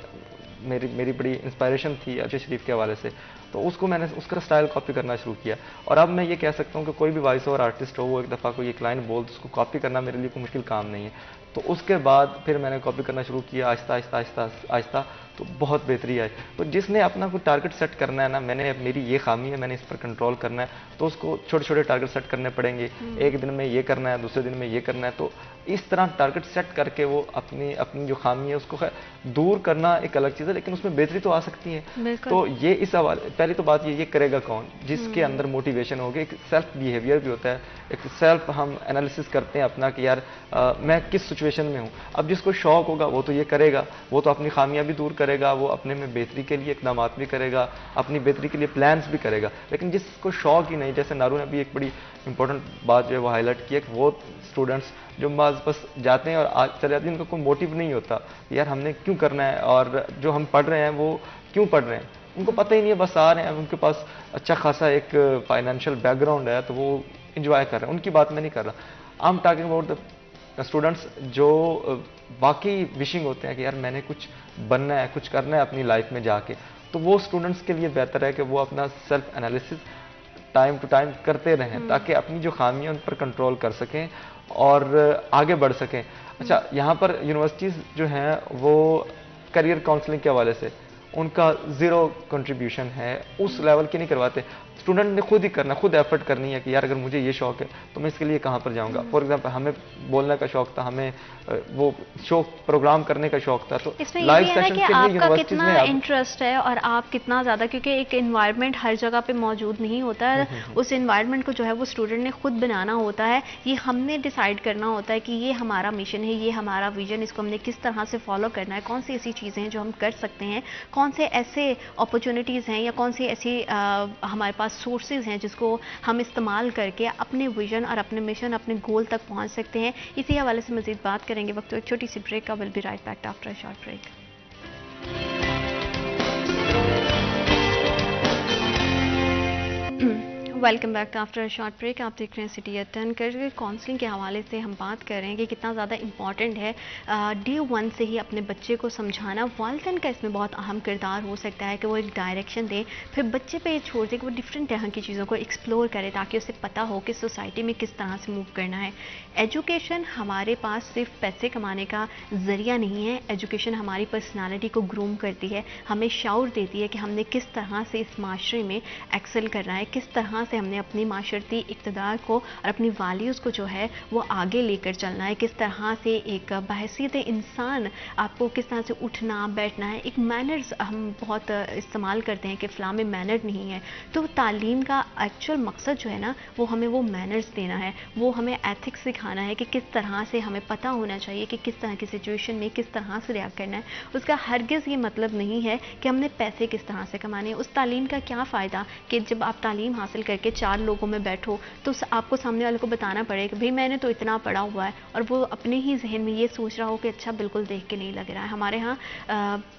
मेरी बड़ी इंस्पायरेशन थी अजय शरीफ के हवाले से। तो उसको मैंने उसका स्टाइल कॉपी करना शुरू किया। और अब मैं ये कह सकता हूँ कि कोई भी वॉइस ओवर आर्टिस्ट हो, वो एक दफ़ा कोई एक लाइन बोल तो उसको कॉपी करना मेरे लिए कोई मुश्किल काम नहीं है। तो उसके बाद फिर मैंने कॉपी करना शुरू किया आहिस्ता आहिस्ता आहिस्ता आहिस्ता, तो बहुत बेहतरी आई। तो जिसने अपना कोई टारगेट सेट करना है ना, मेरी ये खामी है, मैंने इस पर कंट्रोल करना है, तो उसको छोटे छोटे टारगेट सेट करने पड़ेंगे। एक दिन में ये करना है, दूसरे दिन में ये करना है, तो इस तरह टारगेट सेट करके वो अपनी अपनी जो खामी है उसको दूर करना एक अलग चीज़ है, लेकिन उसमें बेहतरी तो आ सकती है। तो ये इस हवाले, पहली तो बात ये करेगा कौन, जिसके अंदर मोटिवेशन होगी। एक सेल्फ बिहेवियर भी होता है, एक सेल्फ हम एनालिसिस करते हैं अपना कि यार मैं किस सिचुएशन में हूँ। अब जिसको शौक होगा वो तो ये करेगा, वो तो अपनी खामियां भी दूर करेगा, वो अपने में बेहतरी के लिए इकदाम भी करेगा, अपनी बेहतरी के लिए प्लान्स भी करेगा। लेकिन जिसको शौक ही नहीं, जैसे नारू ने भी एक बड़ी इंपॉर्टेंट बात जो है वो हाईलाइट की है कि वो स्टूडेंट्स जो बस जाते हैं और आज चले जाते हैं, उनका कोई मोटिव नहीं होता यार हमने क्यों करना है, और जो हम पढ़ रहे हैं वो क्यों पढ़ रहे हैं, उनको पता ही नहीं है, बस आ रहे हैं। उनके पास अच्छा खासा एक फाइनेंशियल बैकग्राउंड है तो वो इंजॉय कर रहे हैं, उनकी बात मैं नहीं कर रहा। I am talking about the students जो बाकी विशिंग होते हैं कि यार मैंने कुछ बनना है, कुछ करना है अपनी लाइफ में जाके, तो वो स्टूडेंट्स के लिए बेहतर है कि वो अपना self analysis time to time करते रहें, ताकि अपनी जो खामियां उन पर कंट्रोल कर सकें और आगे बढ़ सकें। अच्छा, यहाँ पर यूनिवर्सिटीज़ जो हैं वो करियर काउंसलिंग के हवाले से उनका ज़ीरो कंट्रीब्यूशन है, उस लेवल की नहीं करवाते। स्टूडेंट ने खुद ही करना, खुद एफर्ट करनी है कि यार अगर मुझे ये शौक है तो मैं इसके लिए कहाँ पर जाऊँगा। फॉर एग्जांपल हमें बोलने का शौक था, हमें वो शो प्रोग्राम करने का शौक था, तो इसमें ये भी है ना कि आपका कितना इंटरेस्ट है और आप कितना ज़्यादा, क्योंकि एक एनवायरनमेंट हर जगह पे मौजूद नहीं होता है, उस एनवायरनमेंट को जो है वो स्टूडेंट ने खुद बनाना होता है। ये हमने डिसाइड करना होता है कि ये हमारा मिशन है, ये हमारा विजन, इसको हमने किस तरह से फॉलो करना है, कौन सी ऐसी चीज़ें हैं जो हम कर सकते हैं, कौन से ऐसे अपॉर्चुनिटीज़ हैं या कौन सी ऐसी हमारे पास सोर्सेज हैं जिसको हम इस्तेमाल करके अपने विजन और अपने मिशन, अपने गोल तक पहुंच सकते हैं। इसी हवाले से मज़ीद बात करेंगे। वक्त तो एक छोटी सी ब्रेक का, will be right back after a short break. Welcome back after a short break. आप देख रहे हैं सिटी एट 10। करियर काउंसलिंग के हवाले से हम बात कर रहे हैं कि कितना ज़्यादा इंपॉर्टेंट है डे 1 से ही अपने बच्चे को समझाना। वालिदैन का इसमें बहुत अहम किरदार हो सकता है कि वो एक डायरेक्शन दे, फिर बच्चे पे छोड़ दे कि वो डिफरेंट तरह की चीज़ों को एक्सप्लोर करे, ताकि उसे पता हो कि सोसाइटी में किस तरह से मूव करना है। एजुकेशन हमारे पास सिर्फ पैसे कमाने का ज़रिया नहीं है, एजुकेशन हमारी पर्सनालिटी को ग्रूम करती है, हमें शऊर देती है कि हमने किस तरह से इस माशरे में एक्सेल करना है, किस तरह से हमने अपनी माशरती इक़्तिदार को और अपनी वैल्यूज़ को जो है वो आगे लेकर चलना है, किस तरह से एक बहैसियत इंसान आपको किस तरह से उठना बैठना है। एक मैनर्स हम बहुत इस्तेमाल करते हैं कि फ़लाँ में मैनर नहीं है, तो तालीम का एक्चुअल मकसद जो है ना वो हमें वो मैनर्स देना है, वो हमें एथिक्स सिखाना है कि किस तरह से हमें पता होना चाहिए कि किस तरह की सिचुएशन में किस तरह से रिएक्ट करना है। उसका हरगिज़ ये मतलब नहीं है कि हमने पैसे किस तरह से कमाने हैं। उस तालीम का क्या फ़ायदा कि जब आप तालीम हासिल करके 4 लोगों में बैठो तो आपको सामने वाले को बताना पड़े कि भाई मैंने तो इतना पढ़ा हुआ है, और वो अपने ही जहन में ये सोच रहा हो कि अच्छा बिल्कुल देख के नहीं लग रहा है। हमारे यहाँ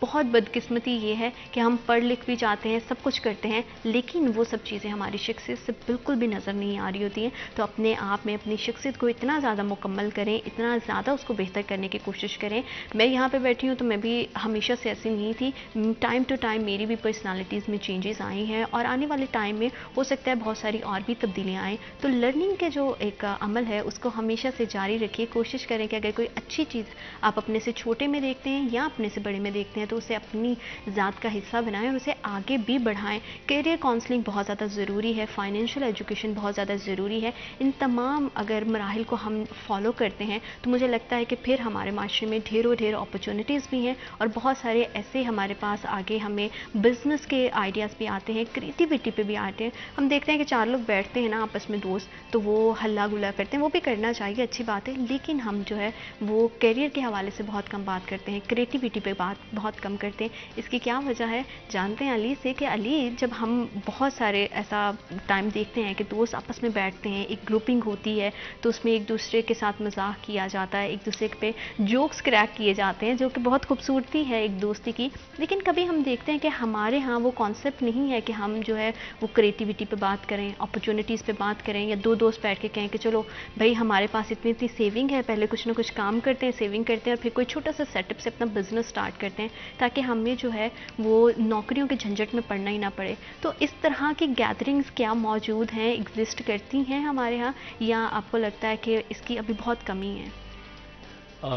बहुत बदकिस्मती ये है कि हम पढ़ लिख भी जाते हैं, सब कुछ करते हैं, लेकिन वो सब चीज़ें हमारी शख्सियत से बिल्कुल भी नज़र नहीं आ रही होती हैं। तो अपने आप में अपनी शख्सियत को इतना ज़्यादा मुकम्मल करें, इतना ज़्यादा उसको बेहतर करने की कोशिश करें। मैं यहाँ पर बैठी हूँ तो मैं भी हमेशा से ऐसी नहीं थी, टाइम टू टाइम मेरी भी पर्सनालिटीज़ में चेंजेस आई हैं, और आने वाले टाइम में हो सकता है बहुत सारी और भी तब्दीलियाँ आएँ। तो लर्निंग के जो एक अमल है उसको हमेशा से जारी रखिए। कोशिश करें कि अगर कोई अच्छी चीज़ आप अपने से छोटे में देखते हैं या अपने से बड़े में देखते हैं तो उसे अपनी ज़ात का हिस्सा बनाएं और उसे आगे भी बढ़ाएं। करियर काउंसलिंग बहुत ज़्यादा ज़रूरी है, फाइनेंशियल एजुकेशन बहुत ज़्यादा ज़रूरी है। इन तमाम अगर मराहिल को हम फॉलो करते हैं तो मुझे लगता है कि फिर हमारे माशरे में ढेरों अपॉर्चुनिटीज़ भी हैं, और बहुत सारे ऐसे हमारे पास आगे हमें बिज़नेस के आइडियाज़ भी आते हैं, क्रिएटिविटी पे भी आते हैं। हम देखते हैं कि 4 लोग बैठते हैं ना आपस में दोस्त, तो वो हल्ला गुल्ला करते हैं, वो भी करना चाहिए, अच्छी बात है, लेकिन हम जो है वो करियर के हवाले से बहुत कम बात करते हैं, क्रिएटिविटी पे बात बहुत कम करते हैं। इसकी क्या वजह है जानते हैं अली से कि अली, जब हम बहुत सारे ऐसा टाइम देखते हैं कि दोस्त आपस में बैठते हैं, एक ग्रुपिंग होती है तो उसमें एक दूसरे के साथ मजाक किया जाता है, एक दूसरे पे जोक्स क्रैक किए जाते हैं, जो कि बहुत खूबसूरती है एक दोस्ती की। लेकिन कभी हम देखते हैं कि हमारे यहाँ वो कॉन्सेप्ट नहीं है कि हम जो है वो क्रिएटिविटी पे बात करें, अपॉर्चुनिटीज़ पे बात करें, या दो दोस्त बैठ के कहें कि चलो भाई हमारे पास इतनी इतनी सेविंग है, पहले कुछ ना कुछ काम करते हैं, सेविंग करते हैं और फिर कोई छोटा सा सेटअप से अपना बिजनेस स्टार्ट करते हैं, ताकि हमें जो है वो नौकरियों के झंझट में पड़ना ही ना पड़े। तो इस तरह की गैदरिंग्स क्या मौजूद हैं, एग्जिस्ट करती हैं हमारे यहाँ, या आपको लगता है कि इसकी अभी बहुत कमी है?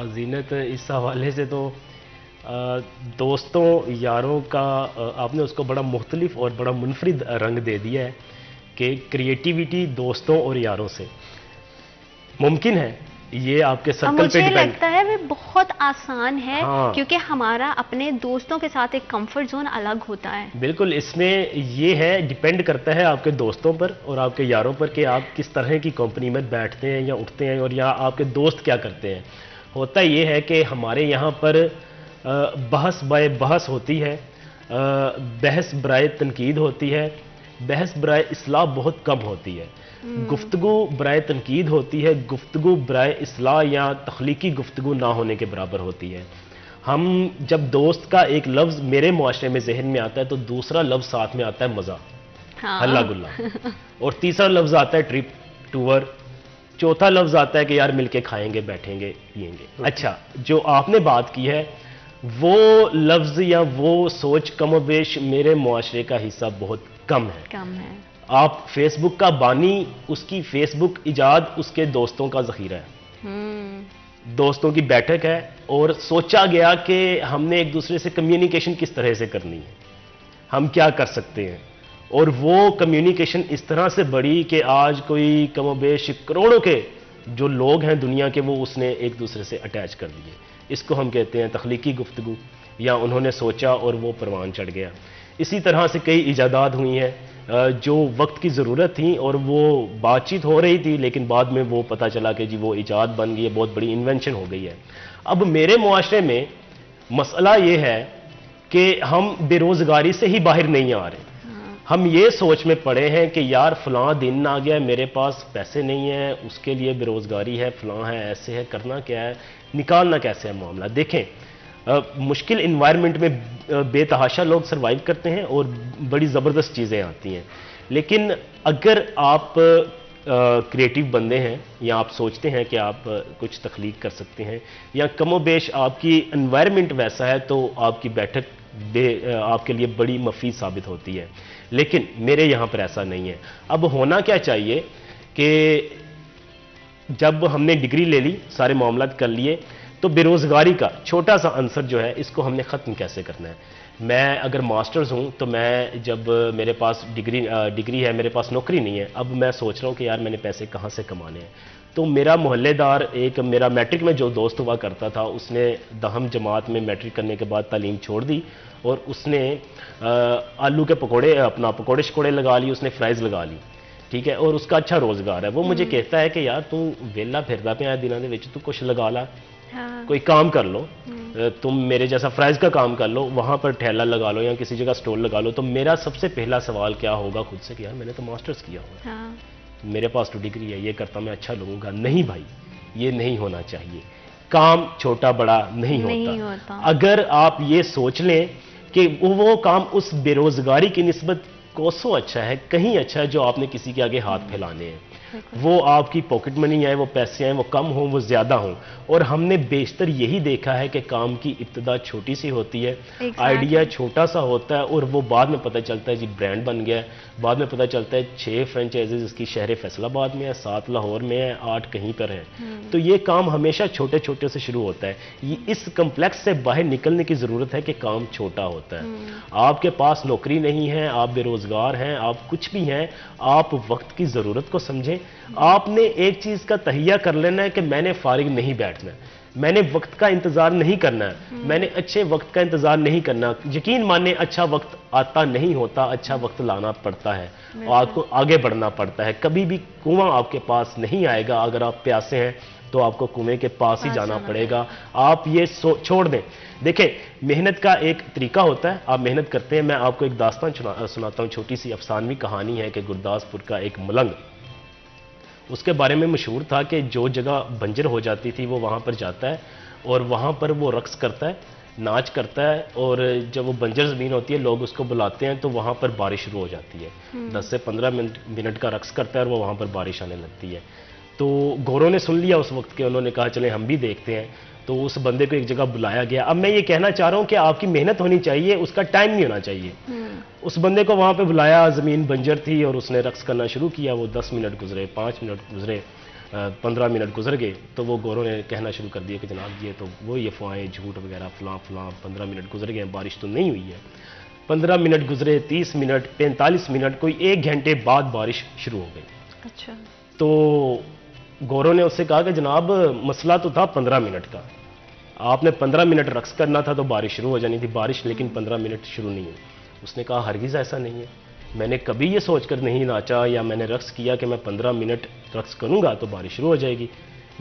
जीनत, इस हवाले से तो दोस्तों यारों का आपने उसको बड़ा मुख्तलिफ और बड़ा मुनफरिद रंग दे दिया है कि क्रिएटिविटी दोस्तों और यारों से मुमकिन है, ये आपके सर्कल पे डिपेंड। मुझे लगता है वो बहुत आसान है। हाँ। क्योंकि हमारा अपने दोस्तों के साथ एक कंफर्ट जोन अलग होता है। बिल्कुल, इसमें ये है, डिपेंड करता है आपके दोस्तों पर और आपके यारों पर कि आप किस तरह की कंपनी में बैठते हैं या उठते हैं, और या आपके दोस्त क्या करते हैं। होता ये है कि हमारे यहाँ पर बहस बाय बहस होती है, बहस बराए तनकीद होती है, बहस बराए इस्लाह बहुत कम होती है। गुफ्तगू बराए तनकीद होती है, गुफ्तगू बराए इस्लाह या तख्लीकी गुफ्तगू ना होने के बराबर होती है। हम जब दोस्त का एक लफ्ज़ मेरे मुआशरे में जहन में आता है तो दूसरा लफ्ज़ साथ में आता है मज़ा, हल्ला गुल्ला, और तीसरा लफ्ज़ आता है ट्रिप, टूर, चौथा लफ्ज़ आता है कि यार मिलके खाएंगे, बैठेंगे, पिएंगे। अच्छा, जो आपने बात की है वो लफ्ज़ या वो सोच कमोबेश मेरे मुआशरे का हिस्सा बहुत कम है। आप फेसबुक का बानी, उसकी फेसबुक इजाद उसके दोस्तों का ज़ख़ीरा है। दोस्तों की बैठक है और सोचा गया कि हमने एक दूसरे से कम्युनिकेशन किस तरह से करनी है, हम क्या कर सकते हैं, और वो कम्युनिकेशन इस तरह से बढ़ी कि आज कोई कमोबेश करोड़ों के जो लोग हैं दुनिया के, वो उसने एक दूसरे से अटैच कर दिए। इसको हम कहते हैं तख्लीकी गुफ्तगू, या उन्होंने सोचा और वो परवान चढ़ गया। इसी तरह से कई इजादात हुई हैं जो वक्त की ज़रूरत थी और वो बातचीत हो रही थी, लेकिन बाद में वो पता चला कि जी वो इजाद बन गई है, बहुत बड़ी इन्वेंशन हो गई है। अब मेरे मुआशरे में मसला ये है कि हम बेरोज़गारी से ही बाहर नहीं आ रहे। हम ये सोच में पड़े हैं कि यार फलां दिन आ गया, मेरे पास पैसे नहीं है, उसके लिए बेरोज़गारी है, फलां है, ऐसे है, करना क्या है, निकालना कैसे है मामला। देखें, मुश्किल इन्वायरमेंट में बेतहाशा लोग सर्वाइव करते हैं और बड़ी ज़बरदस्त चीज़ें आती हैं। लेकिन अगर आप क्रिएटिव बंदे हैं या आप सोचते हैं कि आप कुछ तख्लीक कर सकते हैं या कमोबेश आपकी इन्वायरमेंट वैसा है, तो आपकी बैठक आपके लिए बड़ी मफीद साबित होती है। लेकिन मेरे यहाँ पर ऐसा नहीं है। अब होना क्या चाहिए कि जब हमने डिग्री ले ली, सारे मामलात कर लिए, तो बेरोज़गारी का छोटा सा आंसर जो है, इसको हमने ख़त्म कैसे करना है। मैं अगर मास्टर्स हूँ तो मैं, जब मेरे पास डिग्री है, मेरे पास नौकरी नहीं है, अब मैं सोच रहा हूँ कि यार मैंने पैसे कहाँ से कमाने हैं। तो मेरा मोहल्लेदार, एक मेरा मैट्रिक में जो दोस्त हुआ करता था, उसने 10वीं जमात में मैट्रिक करने के बाद तालीम छोड़ दी और उसने आलू के पकोड़े, अपना पकोड़े शकोड़े लगा ली, उसने फ्राइज़ लगा ली, ठीक है, और उसका अच्छा रोज़गार है। वो मुझे कहता है कि यार तू वेला फिरदा पे दिनों के तू कुछ लगा ला, कोई काम कर लो, तुम मेरे जैसा फ्राइज का काम कर लो, वहां पर ठेला लगा लो या किसी जगह स्टॉल लगा लो। तो मेरा सबसे पहला सवाल क्या होगा खुद से कि यार मैंने तो मास्टर्स किया हुआ है, मेरे पास तो डिग्री है, ये करता मैं अच्छा लगूंगा। नहीं भाई, ये नहीं होना चाहिए। काम छोटा बड़ा नहीं होता। अगर आप ये सोच लें कि वो काम उस बेरोजगारी की निस्बत कोसों अच्छा है, कहीं अच्छा है, जो आपने किसी के आगे हाथ फैलाने हैं, वो आपकी पॉकेट मनी है, वो पैसे हैं, वो कम हो, वो ज़्यादा हो। और हमने बेशतर यही देखा है कि काम की इब्तिदा छोटी सी होती है, आइडिया छोटा सा होता है, और वो बाद में पता चलता है जी ब्रांड बन गया है। बाद में पता चलता है 6 फ्रेंचाइजीज इसकी शहर फैसलाबाद में है, 7 लाहौर में है, 8 कहीं पर है। तो ये काम हमेशा छोटे छोटे से शुरू होता है। ये इस कम्प्लेक्स से बाहर निकलने की ज़रूरत है कि काम छोटा होता है। आपके पास नौकरी नहीं है, आप बेरोज़गार हैं, आप कुछ भी हैं, आप वक्त की ज़रूरत को समझें। आपने एक चीज का तहिया कर लेना है कि मैंने फारिग नहीं बैठना, मैंने वक्त का इंतजार नहीं करना है, मैंने अच्छे वक्त का इंतजार नहीं करना। यकीन माने अच्छा वक्त आता नहीं होता, अच्छा वक्त लाना पड़ता है और आपको आगे बढ़ना पड़ता है। कभी भी कुआं आपके पास नहीं आएगा। अगर आप प्यासे हैं तो आपको कुएं के पास ही जाना पड़ेगा। आप ये छोड़ दें। देखें, मेहनत का एक तरीका होता है, आप मेहनत करते हैं। मैं आपको एक दास्तान सुनाता हूँ, छोटी सी अफसानवी कहानी है कि गुरदासपुर का एक मलंग, उसके बारे में मशहूर था कि जो जगह बंजर हो जाती थी वो वहाँ पर जाता है और वहाँ पर वो रक्स करता है, नाच करता है, और जब वो बंजर ज़मीन होती है लोग उसको बुलाते हैं तो वहाँ पर बारिश शुरू हो जाती है। 10 से 15 मिनट का रक्स करता है और वो वहाँ पर बारिश आने लगती है। तो गोरों ने सुन लिया उस वक्त के, उन्होंने कहा चले हम भी देखते हैं। तो उस बंदे को एक जगह बुलाया गया। अब मैं ये कहना चाह रहा हूँ कि आपकी मेहनत होनी चाहिए, उसका टाइम नहीं होना चाहिए। उस बंदे को वहाँ पे बुलाया, ज़मीन बंजर थी और उसने रक्स करना शुरू किया। वो 10 मिनट गुजरे, 5 मिनट गुजरे, 15 मिनट गुजर गए, तो वो गोरों ने कहना शुरू कर दिया कि जनाब ये तो वो ये अफवाहें, झूठ वगैरह, फलां फलां, 15 मिनट गुजर गए, बारिश तो नहीं हुई है। 15 मिनट गुजरे, 30 मिनट, 45 मिनट, कोई 1 घंटे बाद बारिश शुरू हो गई। अच्छा। तो गोरों ने उससे कहा कि जनाब मसला तो था 15 मिनट का, आपने 15 मिनट रक्स करना था तो बारिश शुरू हो जानी थी, बारिश लेकिन 15 मिनट शुरू नहीं हुई। उसने कहा हरगिज़ ऐसा नहीं है, मैंने कभी ये सोचकर नहीं नाचा या मैंने रक्स किया कि मैं 15 मिनट रक्स करूंगा तो बारिश शुरू हो जाएगी।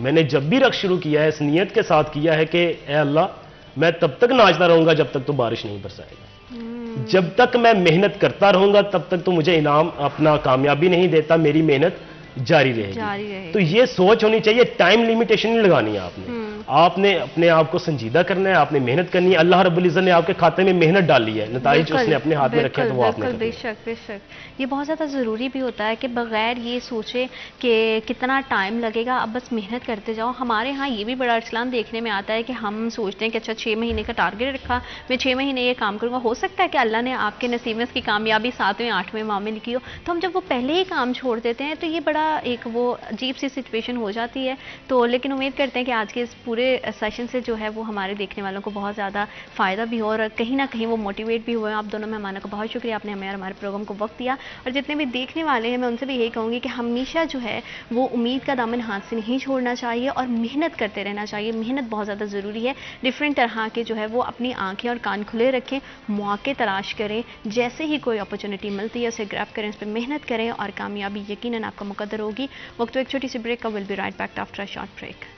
मैंने जब भी रक्स शुरू किया है इस नीयत के साथ किया है कि ए अल्लाह मैं तब तक नाचता रहूंगा जब तक तो बारिश नहीं बरसाएगा। जब तक मैं मेहनत करता रहूंगा तब तक तो मुझे इनाम अपना कामयाबी नहीं देता, मेरी मेहनत जारी रहेगी। तो ये सोच होनी चाहिए, टाइम लिमिटेशन नहीं लगानी है आपने। आपने अपने आप को संजीदा करना है, आपने मेहनत करनी है। अल्लाह रब्बुल इज़्ज़त ने आपके खाते में मेहनत डाली है, नताइज उसने अपने हाथ में रखे हैं, तो वो आपने बेशक बेशक ये बहुत ज़्यादा ज़रूरी भी होता है कि बगैर ये सोचे कि कितना टाइम लगेगा, अब बस मेहनत करते जाओ। हमारे यहाँ ये भी बड़ा अरसलान देखने में आता है कि हम सोचते हैं कि अच्छा 6 महीने का टारगेट रखा, मैं 6 महीने ये काम करूँगा। हो सकता है कि अल्लाह ने आपके नसीब में इसकी कामयाबी 7वें 8वें माह में लिखी हो, तो हम जब वो पहले ही काम छोड़ देते हैं तो ये बड़ा एक वो अजीब सी सिचुएशन हो जाती है। तो लेकिन उम्मीद करते हैं कि आज के इस पूरे सेशन से जो है वो हमारे देखने वालों को बहुत ज़्यादा फ़ायदा भी हो और कहीं ना कहीं वो मोटिवेट भी हुए। आप दोनों मेहमानों का बहुत शुक्रिया, आपने हमें और हमारे प्रोग्राम को वक्त दिया। और जितने भी देखने वाले हैं मैं उनसे भी यही कहूँगी कि हमेशा जो है वो उम्मीद का दामन हाथ से नहीं छोड़ना चाहिए और मेहनत करते रहना चाहिए। मेहनत बहुत ज़्यादा ज़रूरी है। डिफरेंट तरह के जो है वो अपनी आँखें और कान खुले रखें, मौके तलाश करें, जैसे ही कोई अपॉर्चुनिटी मिलती है उसे ग्रैब करें, उस पर मेहनत करें और कामयाबी यकीनन आपका मुकद्दर होगी। वक्त एक छोटी सी ब्रेक का, will be right back after a short break.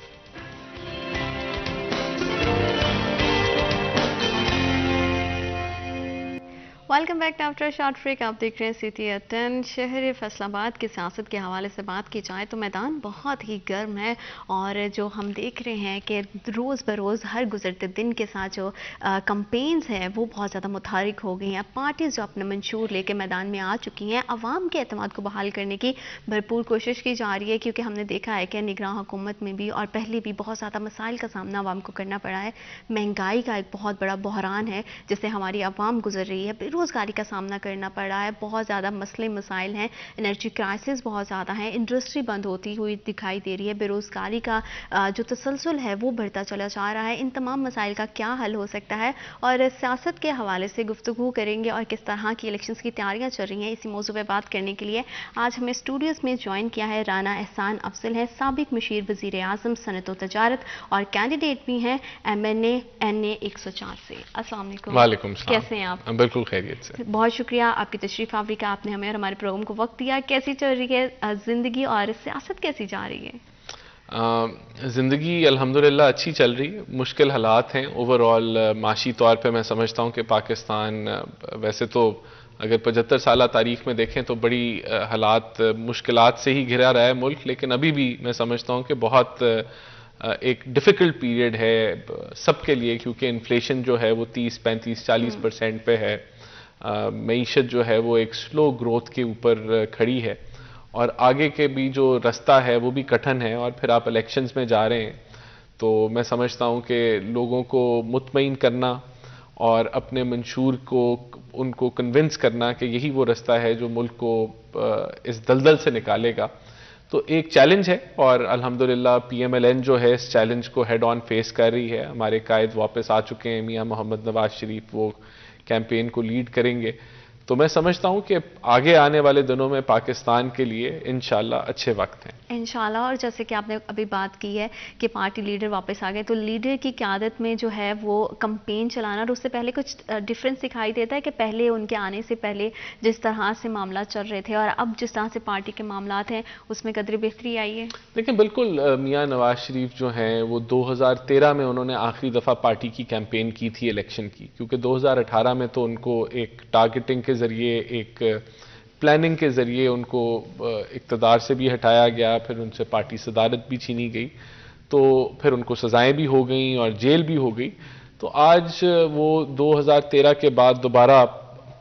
Welcome back to after short break. आप देख रहे हैं CT10। शहर फैसलाबाद की सियासत के हवाले से बात की जाए तो मैदान बहुत ही गर्म है और जो हम देख रहे हैं कि रोज़ बरोज़ हर गुजरते दिन के साथ जो कंपेन्स हैं वो बहुत ज़्यादा मुतहरिक हो गई हैं। पार्टीज़ जो अपना मंशूर लेके मैदान में आ चुकी हैं, आवाम के एतमाद को बहाल करने की भरपूर कोशिश की जा रही है, क्योंकि हमने देखा है कि निगरान हुकूमत में भी और पहले भी बहुत ज़्यादा मसाइल का सामना आवाम को करना पड़ा है। महंगाई का एक बहुत बड़ा बहरान है जिससे हमारी आवाम गुजर रही है, बेरोज़गारी का सामना करना पड़ रहा है, बहुत ज़्यादा मसले मसाइल हैं, एनर्जी क्राइसिस बहुत ज़्यादा है, इंडस्ट्री बंद होती हुई दिखाई दे रही है, बेरोज़गारी का जो तसलसल है वो बढ़ता चला जा रहा है। इन तमाम मसाइल का क्या हल हो सकता है और सियासत के हवाले से गुफ्तगू करेंगे और किस तरह की इलेक्शंस की तैयारियां चल रही हैं, इसी मौजू पर बात करने के लिए आज हमें स्टूडियोज़ में ज्वाइन किया है राना एहसान अफजल हैं, साबिक मशीर वज़ीर आज़म सनअत व तजारत और कैंडिडेट भी हैं MNA NA 104 से। अस्सलाम वालेकुम। वालेकुम सलाम। कैसे हैं आप? बिल्कुल खैरियत से। बहुत शुक्रिया आपकी तशरीफ़ आवरी का, आपने हमें और हमारे प्रोग्राम को वक्त दिया। कैसी चल रही है ज़िंदगी और सियासत कैसी जा रही है? ज़िंदगी अल्हम्दुलिल्लाह अच्छी चल रही है। मुश्किल हालात हैं ओवरऑल माशी तौर पे। मैं समझता हूँ कि पाकिस्तान वैसे तो अगर 75 साल तारीख में देखें तो बड़ी हालात मुश्किलात से ही घिरा रहा है मुल्क, लेकिन अभी भी मैं समझता हूँ कि बहुत एक डिफ़िकल्ट पीरियड है सबके लिए, क्योंकि इन्फ्लेशन जो है वो 30, 35, 40% पे है। मईशत जो है वो एक स्लो ग्रोथ के ऊपर खड़ी है और आगे के भी जो रास्ता है वो भी कठिन है। और फिर आप इलेक्शंस में जा रहे हैं तो मैं समझता हूँ कि लोगों को मुतमईन करना और अपने मंशूर को उनको कन्विंस करना कि यही वो रास्ता है जो मुल्क को इस दलदल से निकालेगा, तो एक चैलेंज है। और अल्हम्दुलिल्लाह PMLN जो है इस चैलेंज को हेड ऑन फेस कर रही है। हमारे कायद वापस आ चुके हैं, मियां मोहम्मद नवाज शरीफ, वो कैंपेन को लीड करेंगे। तो मैं समझता हूं कि आगे आने वाले दिनों में पाकिस्तान के लिए इंशाल्लाह अच्छे वक्त हैं इंशाल्लाह। और जैसे कि आपने अभी बात की है कि पार्टी लीडर वापस आ गए, तो लीडर की क़यादत में जो है वो कैंपेन चलाना, और उससे पहले कुछ डिफरेंस दिखाई देता है कि पहले उनके आने से पहले जिस तरह से मामला चल रहे थे और अब जिस तरह से पार्टी के मामलात हैं उसमें कदर बेहतरी आई है? लेकिन बिल्कुल मियां नवाज शरीफ जो हैं वो 2013 में उन्होंने आखिरी दफ़ा पार्टी की कैंपेन की थी इलेक्शन की, क्योंकि 2018 में तो उनको एक टारगेटिंग के ज़रिए, एक प्लानिंग के ज़रिए उनको इक़्तिदार से भी हटाया गया, फिर उनसे पार्टी सदारत भी छीनी गई, तो फिर उनको सज़ाएं भी हो गई और जेल भी हो गई। तो आज वो 2013 के बाद दोबारा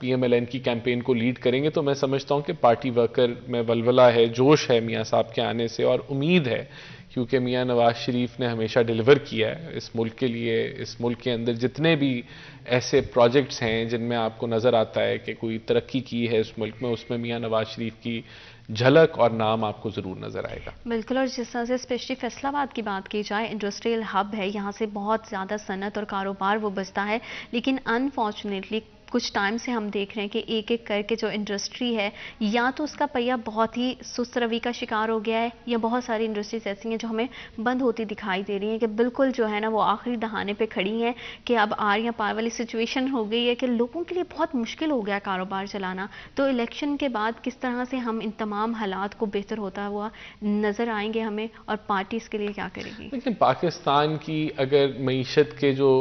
PMLN की कैंपेन को लीड करेंगे, तो मैं समझता हूं कि पार्टी वर्कर में वलवला है, जोश है मियां साहब के आने से, और उम्मीद है क्योंकि मियां नवाज शरीफ ने हमेशा डिलीवर किया है इस मुल्क के लिए। इस मुल्क के अंदर जितने भी ऐसे प्रोजेक्ट्स हैं जिनमें आपको नज़र आता है कि कोई तरक्की की है इस मुल्क में, उसमें मियां नवाज शरीफ की झलक और नाम आपको ज़रूर नज़र आएगा। बिल्कुल, और जिस तरह से स्पेशली फैसलाबाद की बात की जाए, इंडस्ट्रियल हब है, यहाँ से बहुत ज़्यादा सनत और कारोबार वो बचता है, लेकिन अनफॉर्चुनेटली कुछ टाइम से हम देख रहे हैं कि एक एक करके जो इंडस्ट्री है, या तो उसका पहिया बहुत ही सुस्त रवि का शिकार हो गया है, या बहुत सारी इंडस्ट्रीज ऐसी हैं जो हमें बंद होती दिखाई दे रही हैं कि बिल्कुल जो है ना वो आखिरी दहाने पे खड़ी हैं कि अब आर या पार वाली सिचुएशन हो गई है कि लोगों के लिए बहुत मुश्किल हो गया कारोबार चलाना। तो इलेक्शन के बाद किस तरह से हम इन तमाम हालात को बेहतर होता हुआ नज़र आएंगे हमें, और पार्टी इसके लिए क्या करेगी? लेकिन पाकिस्तान की अगर मईशत के जो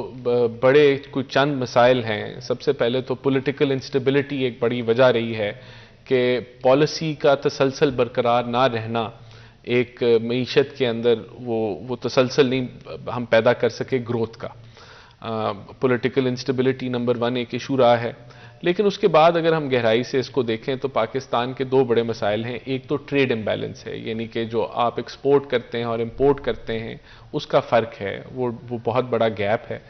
बड़े कुछ चंद मसाइल हैं, सबसे पहले तो पॉलिटिकल इंस्टेबिलिटी एक बड़ी वजह रही है कि पॉलिसी का तसलसल बरकरार ना रहना, एक मईशत के अंदर वो तसलसल नहीं हम पैदा कर सके ग्रोथ का। पॉलिटिकल इंस्टेबिलिटी नंबर 1 एक इशू रहा है। लेकिन उसके बाद अगर हम गहराई से इसको देखें तो पाकिस्तान के 2 बड़े मसाइल हैं। एक तो ट्रेड इम्बैलेंस है, यानी कि जो आप एक्सपोर्ट करते हैं और इम्पोर्ट करते हैं उसका फ़र्क है, वो बहुत बड़ा गैप है,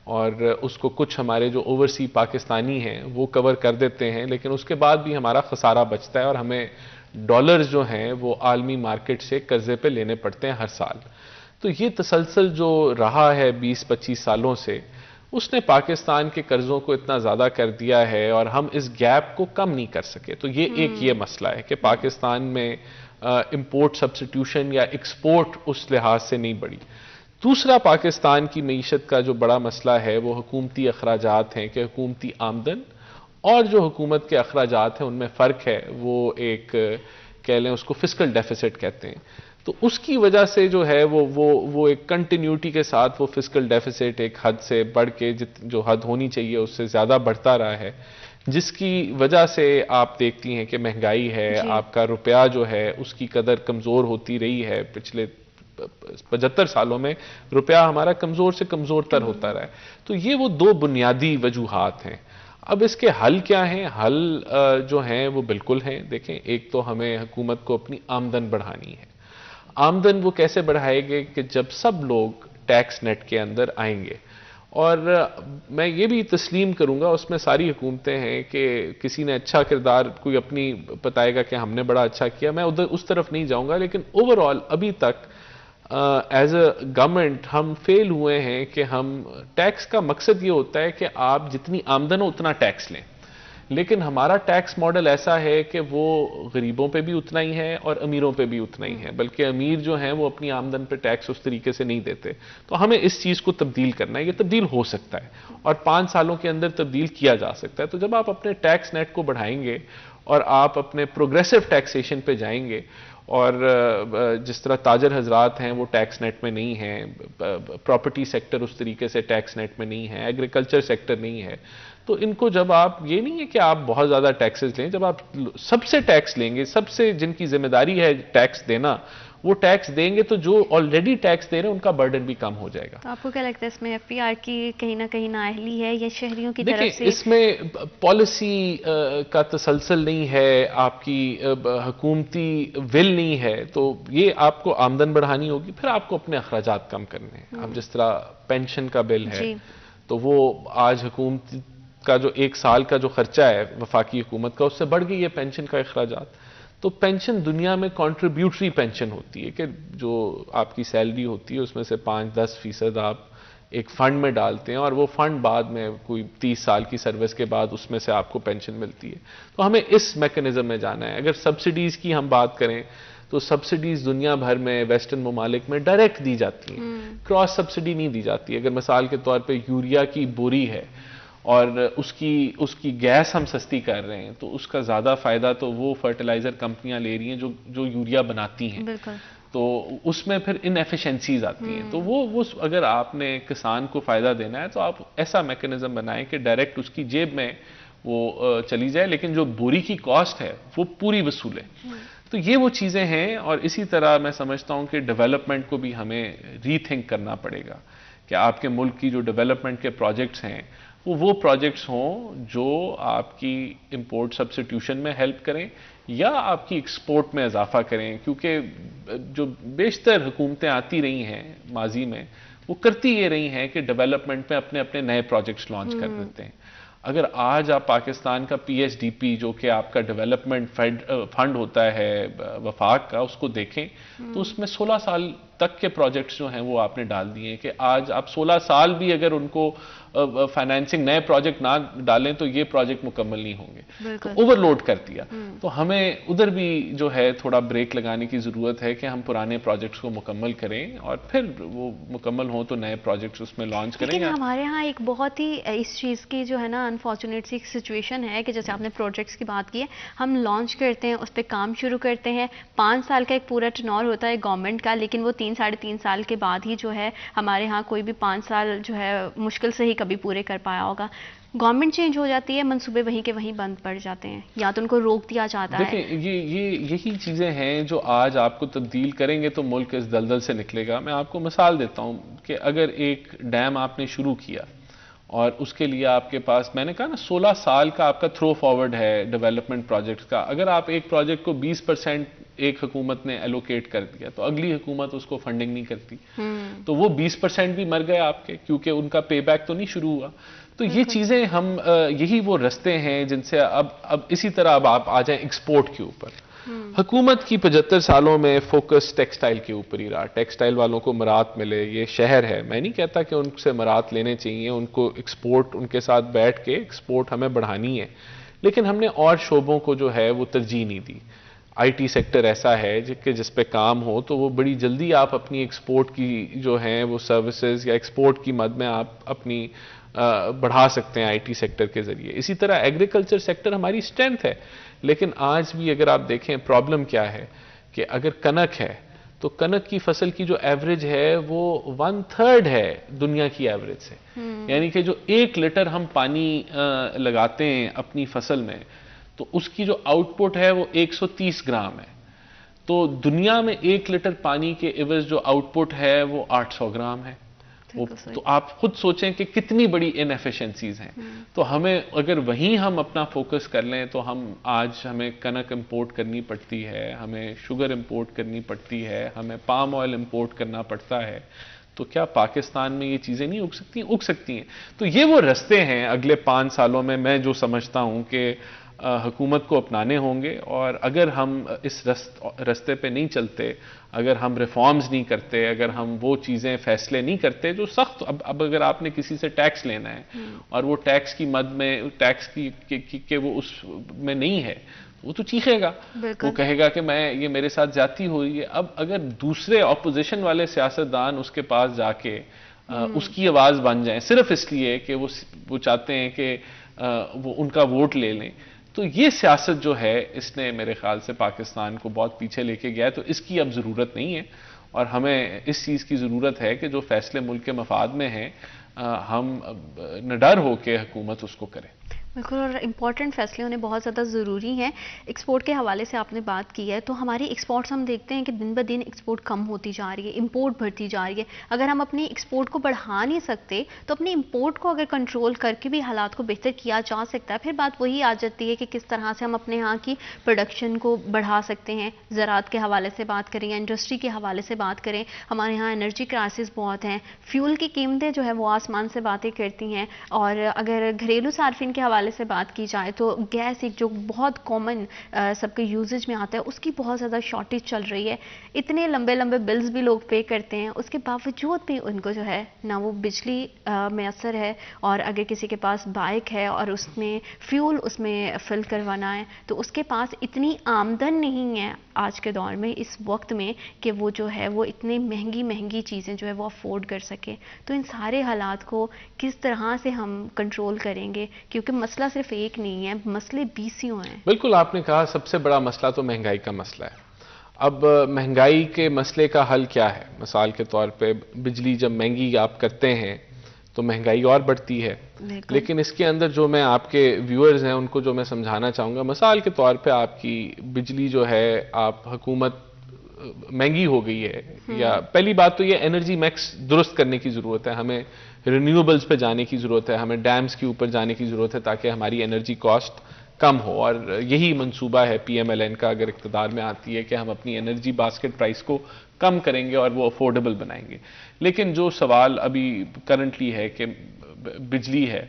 और उसको कुछ हमारे जो ओवरसी पाकिस्तानी हैं वो कवर कर देते हैं, लेकिन उसके बाद भी हमारा खसारा बचता है और हमें डॉलर्स जो हैं वो आलमी मार्केट से कर्जे पे लेने पड़ते हैं हर साल। तो ये तसलसल जो रहा है 20-25 सालों से, उसने पाकिस्तान के कर्जों को इतना ज़्यादा कर दिया है और हम इस गैप को कम नहीं कर सके। तो ये एक ये मसला है कि पाकिस्तान में इंपोर्ट सब्स्टिट्यूशन या एक्सपोर्ट उस लिहाज से नहीं बढ़ी। दूसरा पाकिस्तान की मईशत का जो बड़ा मसला है वो हुकूमती अखराजात हैं कि हुकूमती आमदन और जो हुकूमत के अखराजात हैं उनमें फ़र्क है। वो एक कह लें उसको फिस्कल डेफिसिट कहते हैं। तो उसकी वजह से जो है वो एक कंटिन्यूटी के साथ वो फिस्कल डेफिसिट एक हद से बढ़ के जो हद होनी चाहिए उससे ज़्यादा बढ़ता रहा है, जिसकी वजह से आप देखती हैं कि महंगाई है, आपका रुपया जो है उसकी कदर कमज़ोर होती रही है। पिछले 75 सालों में रुपया हमारा कमज़ोर से कमज़ोर तर होता रहा है। तो ये वो 2 बुनियादी वजूहात हैं। अब इसके हल क्या हैं? हल जो हैं वो बिल्कुल हैं। देखें, एक तो हमें हुकूमत को अपनी आमदन बढ़ानी है। आमदन वो कैसे बढ़ाएंगे कि जब सब लोग टैक्स नेट के अंदर आएंगे। और मैं ये भी तस्लीम करूंगा, उसमें सारी हुकूमतें हैं कि किसी ने अच्छा किरदार कोई अपनी बताएगा कि हमने बड़ा अच्छा किया, मैं उधर उस तरफ नहीं जाऊंगा, लेकिन ओवरऑल अभी तक एज अ गवर्नमेंट हम फेल हुए हैं कि हम टैक्स का मकसद ये होता है कि आप जितनी आमदन हो उतना टैक्स लें, लेकिन हमारा टैक्स मॉडल ऐसा है कि वो गरीबों पे भी उतना ही है और अमीरों पे भी उतना ही है, बल्कि अमीर जो हैं वो अपनी आमदन पे टैक्स उस तरीके से नहीं देते। तो हमें इस चीज़ को तब्दील करना है। ये तब्दील हो सकता है और 5 सालों के अंदर तब्दील किया जा सकता है। तो जब आप अपने टैक्स नेट को बढ़ाएंगे और आप अपने प्रोग्रेसिव टैक्सेशन पे जाएंगे, और जिस तरह ताजर हजरात हैं वो टैक्स नेट में नहीं हैं, प्रॉपर्टी सेक्टर उस तरीके से टैक्स नेट में नहीं है, एग्रीकल्चर सेक्टर नहीं है, तो इनको जब आप, ये नहीं है कि आप बहुत ज़्यादा टैक्सेस लें, जब आप सबसे टैक्स लेंगे, सबसे जिनकी जिम्मेदारी है टैक्स देना, वो टैक्स देंगे तो जो ऑलरेडी टैक्स दे रहे हैं उनका बर्डन भी कम हो जाएगा। तो आपको क्या लगता है इसमें FPR की कहीं ना कहीं नाअहली है या शहरियों की तरफ से? इसमें पॉलिसी का तसलसल नहीं है, आपकी हुकूमती विल नहीं है, तो ये आपको आमदन बढ़ानी होगी, फिर आपको अपने अखराजात कम करने हैं। अब जिस तरह पेंशन का बिल है, तो वो आज हुकूमत का जो 1 साल का जो खर्चा है वफाकी हुकूमत का, उससे बढ़ गई है पेंशन का अखराजात। तो पेंशन दुनिया में कॉन्ट्रीब्यूटरी पेंशन होती है कि जो आपकी सैलरी होती है उसमें से 5-10% आप एक फंड में डालते हैं और वो फंड बाद में कोई 30 साल की सर्विस के बाद उसमें से आपको पेंशन मिलती है। तो हमें इस मैकेनिज्म में जाना है। अगर सब्सिडीज़ की हम बात करें तो सब्सिडीज़ दुनिया भर में वेस्टर्न ममालिक में डायरेक्ट दी जाती हैं, क्रॉस सब्सिडी नहीं दी जाती। अगर मिसाल के तौर पर यूरिया की बोरी है और उसकी गैस हम सस्ती कर रहे हैं, तो उसका ज़्यादा फ़ायदा तो वो फर्टिलाइज़र कंपनियां ले रही हैं जो यूरिया बनाती हैं। तो उसमें फिर इनएफिशिएंसीज आती हैं। तो वो अगर आपने किसान को फ़ायदा देना है तो आप ऐसा मैकेनिज्म बनाएं कि डायरेक्ट उसकी जेब में वो चली जाए, लेकिन जो बोरी की कॉस्ट है वो पूरी वसूले। तो ये वो चीज़ें हैं। और इसी तरह मैं समझता हूँ कि डेवलपमेंट को भी हमें रीथिंक करना पड़ेगा कि आपके मुल्क की जो डेवलपमेंट के प्रोजेक्ट्स हैं वो प्रोजेक्ट्स हों जो आपकी इंपोर्ट सब्स्टिट्यूशन में हेल्प करें या आपकी एक्सपोर्ट में इजाफा करें, क्योंकि जो बेशतर हुकूमतें आती रही हैं माजी में वो करती ये रही हैं कि डेवलपमेंट में अपने अपने नए प्रोजेक्ट्स लॉन्च कर देते हैं। अगर आज आप पाकिस्तान का PSDP जो कि आपका डेवलपमेंट फंड होता है वफाक का, उसको देखें तो उसमें 16 साल तक के प्रोजेक्ट्स जो हैं वो आपने डाल दिए हैं कि आज आप 16 साल भी अगर उनको फाइनेंसिंग नए प्रोजेक्ट ना डालें तो ये प्रोजेक्ट मुकम्मल नहीं होंगे, तो ओवरलोड कर दिया। तो हमें उधर भी जो है थोड़ा ब्रेक लगाने की ज़रूरत है कि हम पुराने प्रोजेक्ट्स को मुकम्मल करें और फिर वो मुकम्मल हो तो नए प्रोजेक्ट्स उसमें लॉन्च करें। लेकिन हमारे यहाँ एक बहुत ही इस चीज़ की जो है ना अनफॉर्चुनेट सी सिचुएशन है कि जैसे आपने प्रोजेक्ट्स की बात की है, हम लॉन्च करते हैं, उस पर काम शुरू करते हैं, 5 साल का एक पूरा टर्नओवर होता है गवर्नमेंट का, लेकिन वो 3 साढ़े 3 साल के बाद ही जो है हमारे यहाँ कोई भी 5 साल जो है मुश्किल से ही कभी पूरे कर पाया होगा। गवर्नमेंट चेंज हो जाती है, मंसूबे वहीं के वहीं बंद पड़ जाते हैं या तो उनको रोक दिया जाता है। देखिए यही चीज़ें हैं जो आज आपको तब्दील करेंगे तो मुल्क इस दलदल से निकलेगा। मैं आपको मिसाल देता हूँ कि अगर एक डैम आपने शुरू किया और उसके लिए आपके पास, मैंने कहा ना, 16 साल का आपका थ्रो फॉरवर्ड है डेवलपमेंट प्रोजेक्ट का। अगर आप एक प्रोजेक्ट को 20% एक हुकूमत ने एलोकेट कर दिया तो अगली हुकूमत उसको फंडिंग नहीं करती, तो वो 20% भी मर गए आपके, क्योंकि उनका पे बैक तो नहीं शुरू हुआ। तो ये चीज़ें हम यही वो रास्ते हैं जिनसे अब इसी तरह अब आप आ जाएं एक्सपोर्ट के ऊपर। हुकूमत की 75 सालों में फोकस टेक्सटाइल के ऊपर ही रहा, टेक्सटाइल वालों को मरात मिले, ये शहर है, मैं नहीं कहता कि उनसे मरात लेने चाहिए, उनको एक्सपोर्ट, उनके साथ बैठ के एक्सपोर्ट हमें बढ़ानी है, लेकिन हमने और शोबों को जो है वो तरजीह नहीं दी। IT सेक्टर ऐसा है जिस पे काम हो तो वो बड़ी जल्दी आप अपनी एक्सपोर्ट की जो हैं वो सर्विसेज या एक्सपोर्ट की मद में आप अपनी बढ़ा सकते हैं IT सेक्टर के जरिए। इसी तरह एग्रीकल्चर सेक्टर हमारी स्ट्रेंथ है, लेकिन आज भी अगर आप देखें प्रॉब्लम क्या है कि अगर कनक है तो कनक की फसल की जो एवरेज है वो 1/3 है दुनिया की एवरेज से। यानी कि जो 1 लीटर हम पानी लगाते हैं अपनी फसल में तो उसकी जो आउटपुट है वो 130 ग्राम है। तो दुनिया में 1 लीटर पानी के एवज जो आउटपुट है वो 800 ग्राम है। तो आप खुद सोचें कि कितनी बड़ी इनएफिशिएंसीज हैं। तो हमें अगर वहीं हम अपना फोकस कर लें तो हमें कनक इंपोर्ट करनी पड़ती है, हमें शुगर इंपोर्ट करनी पड़ती है, हमें पाम ऑयल इंपोर्ट करना पड़ता है, तो क्या पाकिस्तान में ये चीज़ें नहीं उग सकती? उग सकती हैं। तो ये वो रास्ते हैं अगले 5 सालों में मैं जो समझता हूँ कि हुकूमत को अपनाने होंगे, और अगर हम इस रास्ते पे नहीं चलते, अगर हम रिफॉर्म्स नहीं करते, अगर हम वो चीज़ें फैसले नहीं करते जो सख्त, अब अगर आपने किसी से टैक्स लेना है और वो टैक्स की मद में टैक्स की वो उस में नहीं है, वो तो चीखेगा, वो कहेगा कि ये मेरे साथ ज्यादती हो रही है। अब अगर दूसरे ऑपोजिशन वाले सियासतदान उसके पास जाके उसकी आवाज़ बन जाए सिर्फ इसलिए कि वो चाहते हैं कि वो उनका वोट ले लें, तो ये सियासत जो है इसने मेरे ख्याल से पाकिस्तान को बहुत पीछे लेके गया है। तो इसकी अब ज़रूरत नहीं है और हमें इस चीज़ की ज़रूरत है कि जो फैसले मुल्क के मफाद में हैं हम निडर हो के हुकूमत उसको करे। बिल्कुल, और इम्पॉर्टेंट फैसले होने बहुत ज़्यादा ज़रूरी हैं। एक्सपोर्ट के हवाले से आपने बात की है, तो हमारी एक्सपोर्ट्स हम देखते हैं कि दिन ब दिन एक्सपोर्ट कम होती जा रही है, इंपोर्ट बढ़ती जा रही है। अगर हम अपनी एक्सपोर्ट को बढ़ा नहीं सकते तो अपनी इंपोर्ट को अगर कंट्रोल करके भी हालात को बेहतर किया जा सकता है। फिर बात वही आ जाती है कि किस तरह से हम अपने यहाँ की प्रोडक्शन को बढ़ा सकते हैं। ज़राअत के हवाले से बात करें या इंडस्ट्री के हवाले से बात करें, हमारे यहाँ एनर्जी क्राइसिस बहुत हैं, फ्यूल की कीमतें जो है वो आसमान से बातें करती हैं। और अगर घरेलू सार्फिन के हवाले से बात की जाए तो गैस एक जो बहुत कॉमन सबके यूजेज में आता है, उसकी बहुत ज़्यादा शॉर्टेज चल रही है। इतने लंबे लंबे बिल्स भी लोग पे करते हैं, उसके बावजूद भी उनको जो है ना वो बिजली मैसर है, और अगर किसी के पास बाइक है और उसमें फ्यूल उसमें फिल करवाना है तो उसके पास इतनी आमदन नहीं है आज के दौर में, इस वक्त में, कि वो जो है वो इतनी महंगी महंगी चीज़ें जो है वो अफोर्ड कर सके। तो इन सारे हालात को किस तरह से हम कंट्रोल करेंगे, क्योंकि मसला सिर्फ एक नहीं है, मसले 20 हैं। बिल्कुल, आपने कहा सबसे बड़ा मसला तो महंगाई का मसला है। अब महंगाई के मसले का हल क्या है? मिसाल के तौर पे बिजली जब महंगी आप करते हैं तो महंगाई और बढ़ती है, लेकिन इसके अंदर जो मैं आपके व्यूअर्स हैं उनको जो मैं समझाना चाहूँगा, मिसाल के तौर पे आपकी बिजली जो है आप हुकूमत महंगी हो गई है। या पहली बात तो ये एनर्जी मैक्स दुरुस्त करने की ज़रूरत है, हमें रिन्यूएबल्स पे जाने की ज़रूरत है, हमें डैम्स के ऊपर जाने की ज़रूरत है ताकि हमारी एनर्जी कॉस्ट कम हो। और यही मंसूबा है PMLN का, अगर इक़्तिदार में आती है, कि हम अपनी एनर्जी बास्केट प्राइस को कम करेंगे और वो अफोर्डेबल बनाएंगे। लेकिन जो सवाल अभी करंटली है कि बिजली है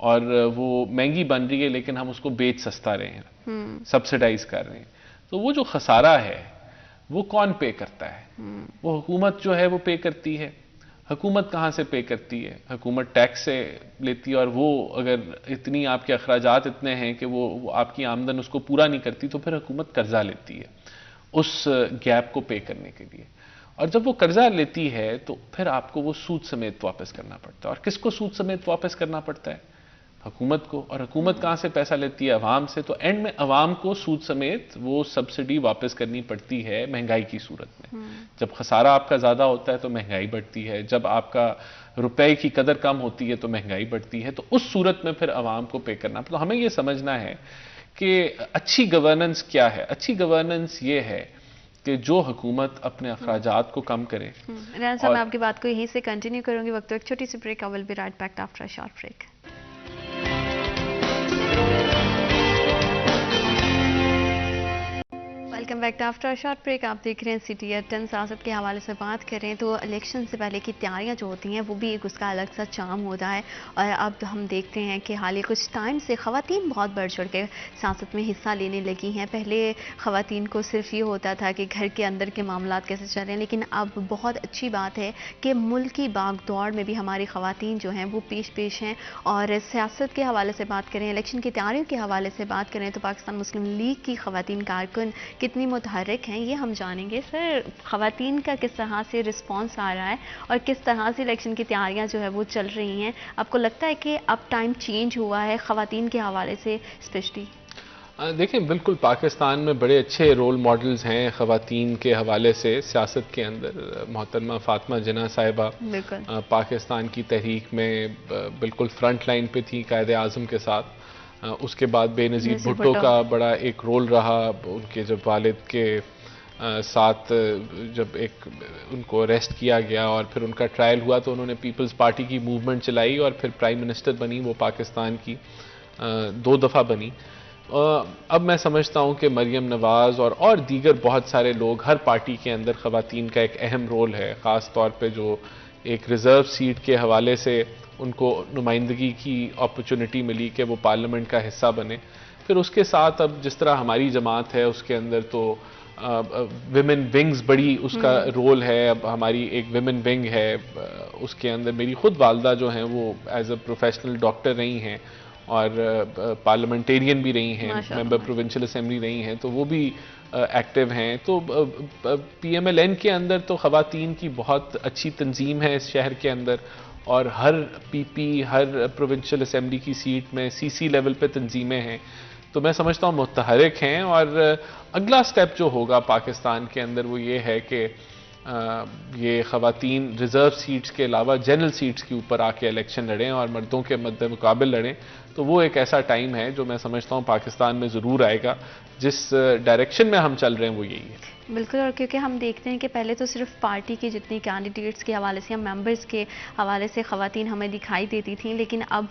और वो महंगी बन रही है लेकिन हम उसको बेच सस्ता रहे हैं, सब्सिडाइज कर रहे हैं, तो वो जो खसारा है वो कौन पे करता है? वो हुकूमत जो है वो पे करती है। हुकूमत कहाँ से पे करती है? हुकूमत टैक्स से लेती है, और वो अगर इतनी आपके अखराजात इतने हैं कि वो आपकी आमदन उसको पूरा नहीं करती, तो फिर हुकूमत कर्जा लेती है उस गैप को पे करने के लिए। और जब वो कर्जा लेती है तो फिर आपको वो सूद समेत वापस करना पड़ता है। और किसको सूद समेत वापस करना पड़ता है? हुकूमत को। और हुकूमत कहाँ से पैसा लेती है? अवाम से। तो एंड में अवाम को सूद समेत वो सब्सिडी वापस करनी पड़ती है महंगाई की सूरत में। जब खसारा आपका ज़्यादा होता है तो महंगाई बढ़ती है, जब आपका रुपए की कदर कम होती है तो महंगाई बढ़ती है। तो उस सूरत में फिर अवाम को पे करना। तो हमें ये समझना है कि अच्छी गवर्नेंस क्या है। अच्छी गवर्नेंस ये है कि जो हुकूमत अपने अखराजात को कम करे। रेहान साहब, मैं आपकी बात को यहीं से कंटिन्यू करूंगी। वक्त एक छोटी सी break, I will be right back after a short break. Welcome back after short break. आप देख रहे हैं सिटी एट 10। सियासत के हवाले से बात करें तो इलेक्शन से पहले की तैयारियां जो होती हैं वो भी एक उसका अलग सा चार्म होता है। और अब हम देखते हैं कि हाल ही कुछ टाइम से ख़वातीन बहुत बढ़ चढ़ के सियासत में हिस्सा लेने लगी हैं। पहले ख़वातीन को सिर्फ ये होता था कि घर के अंदर के मामलात कैसे चल रहे हैं, लेकिन अब बहुत अच्छी बात है कि मुल्क की भाग दौड़ में भी हमारी ख़वातीन जो हैं वो पेश हैं। और सियासत के हवाले से बात करें, इलेक्शन की तैयारियों के हवाले से बात करें तो पाकिस्तान मुस्लिम लीग की ख़वातीन कारकुन कितनी मुतहर्रिक हैं ये हम जानेंगे। सर, ख़वातीन का किस तरह से रिस्पॉन्स आ रहा है और किस तरह से इलेक्शन की तैयारियां जो है वो चल रही हैं? आपको लगता है कि अब टाइम चेंज हुआ है ख़वातीन के हवाले से स्पेशली? देखें, बिल्कुल पाकिस्तान में बड़े अच्छे रोल मॉडल्स हैं ख़वातीन के हवाले से सियासत के अंदर। मोहतरमा फातिमा जिन्ना साहिबा पाकिस्तान की तहरीक में बिल्कुल फ्रंट लाइन पे थी कायदे आज़म के साथ। उसके बाद बेनज़ीर भुट्टो का बड़ा एक रोल रहा। उनके जब वालिद के साथ जब उनको अरेस्ट किया गया और फिर उनका ट्रायल हुआ तो उन्होंने पीपल्स पार्टी की मूवमेंट चलाई और फिर प्राइम मिनिस्टर बनी। वो पाकिस्तान की 2 दफ़ा बनी। अब मैं समझता हूँ कि मरियम नवाज़ और दीगर बहुत सारे लोग, हर पार्टी के अंदर ख़वातीन का एक अहम रोल है। ख़ास तौर पे जो एक रिज़र्व सीट के हवाले से उनको नुमाइंदगी की अपॉर्चुनिटी मिली कि वो पार्लियामेंट का हिस्सा बने। फिर उसके साथ अब जिस तरह हमारी जमात है उसके अंदर तो विमेन विंग्स बड़ी उसका रोल है। अब हमारी एक विमेन विंग है, उसके अंदर मेरी खुद वालदा जो हैं वो एज अ प्रोफेशनल डॉक्टर रही हैं और पार्लियामेंटेरियन भी रही हैं, मेंबर प्रोविंशियल असेंबली रही हैं, तो वो भी एक्टिव हैं। तो PMLN के अंदर तो ख़वातीन की बहुत अच्छी तंजीम है इस शहर के अंदर। और हर PP, हर प्रोविंशियल असेंबली की सीट में CC लेवल पे तंजीमें हैं। तो मैं समझता हूँ मुतहरिक हैं। और अगला स्टेप जो होगा पाकिस्तान के अंदर वो ये है कि ये ख़वातीन रिज़र्व सीट्स के अलावा जनरल सीट्स के ऊपर आके इलेक्शन लड़ें और मर्दों के मद्दे मुकाबिल लड़ें। तो वो एक ऐसा टाइम है जो मैं समझता हूँ पाकिस्तान में ज़रूर आएगा। जिस डायरेक्शन में हम चल रहे हैं वो यही है। बिल्कुल। और क्योंकि हम देखते हैं कि पहले तो सिर्फ पार्टी के जितनी कैंडिडेट्स के हवाले से या मेंबर्स के हवाले से ख़वातीन हमें दिखाई देती थी, लेकिन अब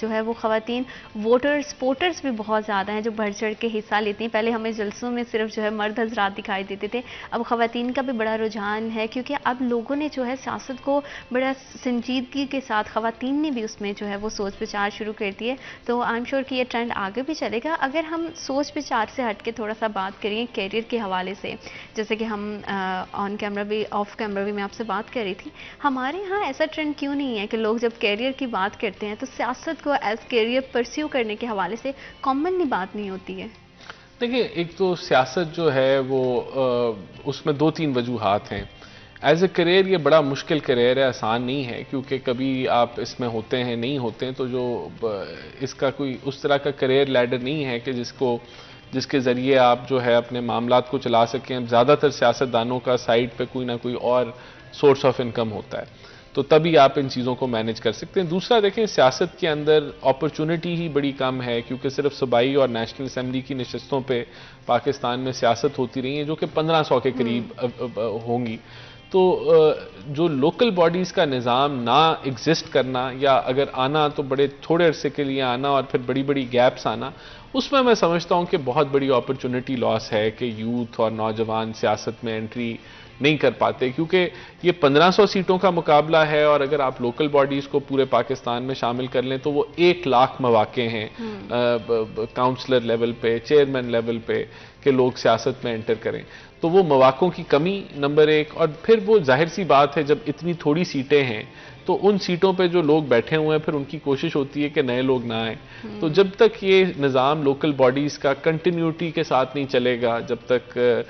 जो है वो ख़वातीन वोटर्स भी बहुत ज़्यादा हैं जो बढ़ चढ़ के हिस्सा लेती हैं। पहले हमें जलसों में सिर्फ जो है मर्द हजरात दिखाई देते थे, अब ख़वातीन का भी बड़ा रुझान है क्योंकि अब लोगों ने जो है सियासत को बड़ा संजीदगी के साथ, ख़वातीन ने भी उसमें जो है वो सोच विचार शुरू कर दी है। तो आई एम श्योर कि ये ट्रेंड आगे भी चलेगा। अगर हम सोच विचार से हट के थोड़ा सा बात करें कैरियर के हवाले से, जैसे कि हम ऑन कैमरा भी ऑफ कैमरा भी मैं आपसे बात कर रही थी, हमारे यहाँ ऐसा ट्रेंड क्यों नहीं है कि लोग जब कैरियर की बात करते हैं तो सियासत को एज कैरियर परस्यू करने के हवाले से कॉमनली बात नहीं होती है? देखिए, एक तो सियासत जो है वो उसमें 2-3 वजूहात हैं। एज ए करियर ये बड़ा मुश्किल करियर है, आसान नहीं है, क्योंकि कभी आप इसमें होते हैं नहीं होते हैं। तो जो इसका कोई उस तरह का करियर लैडर नहीं है कि जिसके ज़रिए आप जो है अपने मामलात को चला सकें। ज़्यादातर सियासतदानों का साइड पे कोई ना कोई और सोर्स ऑफ इनकम होता है। तो तभी आप इन चीज़ों को मैनेज कर सकते हैं। दूसरा देखें, सियासत के अंदर अपॉर्चुनिटी ही बड़ी कम है, क्योंकि सिर्फ सूबाई और नेशनल असेंबली की नशस्तों पे पाकिस्तान में सियासत होती रही है, जो कि 1500 के करीब होंगी। तो जो लोकल बॉडीज़ का निज़ाम ना एग्जिस्ट करना, या अगर आना तो बड़े थोड़े अरसे के लिए आना और फिर बड़ी बड़ी गैप्स आना, उसमें मैं समझता हूँ कि बहुत बड़ी अपॉर्चुनिटी लॉस है कि यूथ और नौजवान सियासत में एंट्री नहीं कर पाते, क्योंकि ये 1500 सीटों का मुकाबला है, और अगर आप लोकल बॉडीज़ को पूरे पाकिस्तान में शामिल कर लें तो वो 1 लाख मौके हैं काउंसलर लेवल पे, चेयरमैन लेवल पे कि लोग सियासत में एंटर करें। तो वो मौक़ों की कमी नंबर 1, और फिर वो जाहिर सी बात है जब इतनी थोड़ी सीटें हैं तो उन सीटों पे जो लोग बैठे हुए हैं फिर उनकी कोशिश होती है कि नए लोग ना आए। तो जब तक ये निज़ाम लोकल बॉडीज़ का कंटिन्यूटी के साथ नहीं चलेगा, जब तक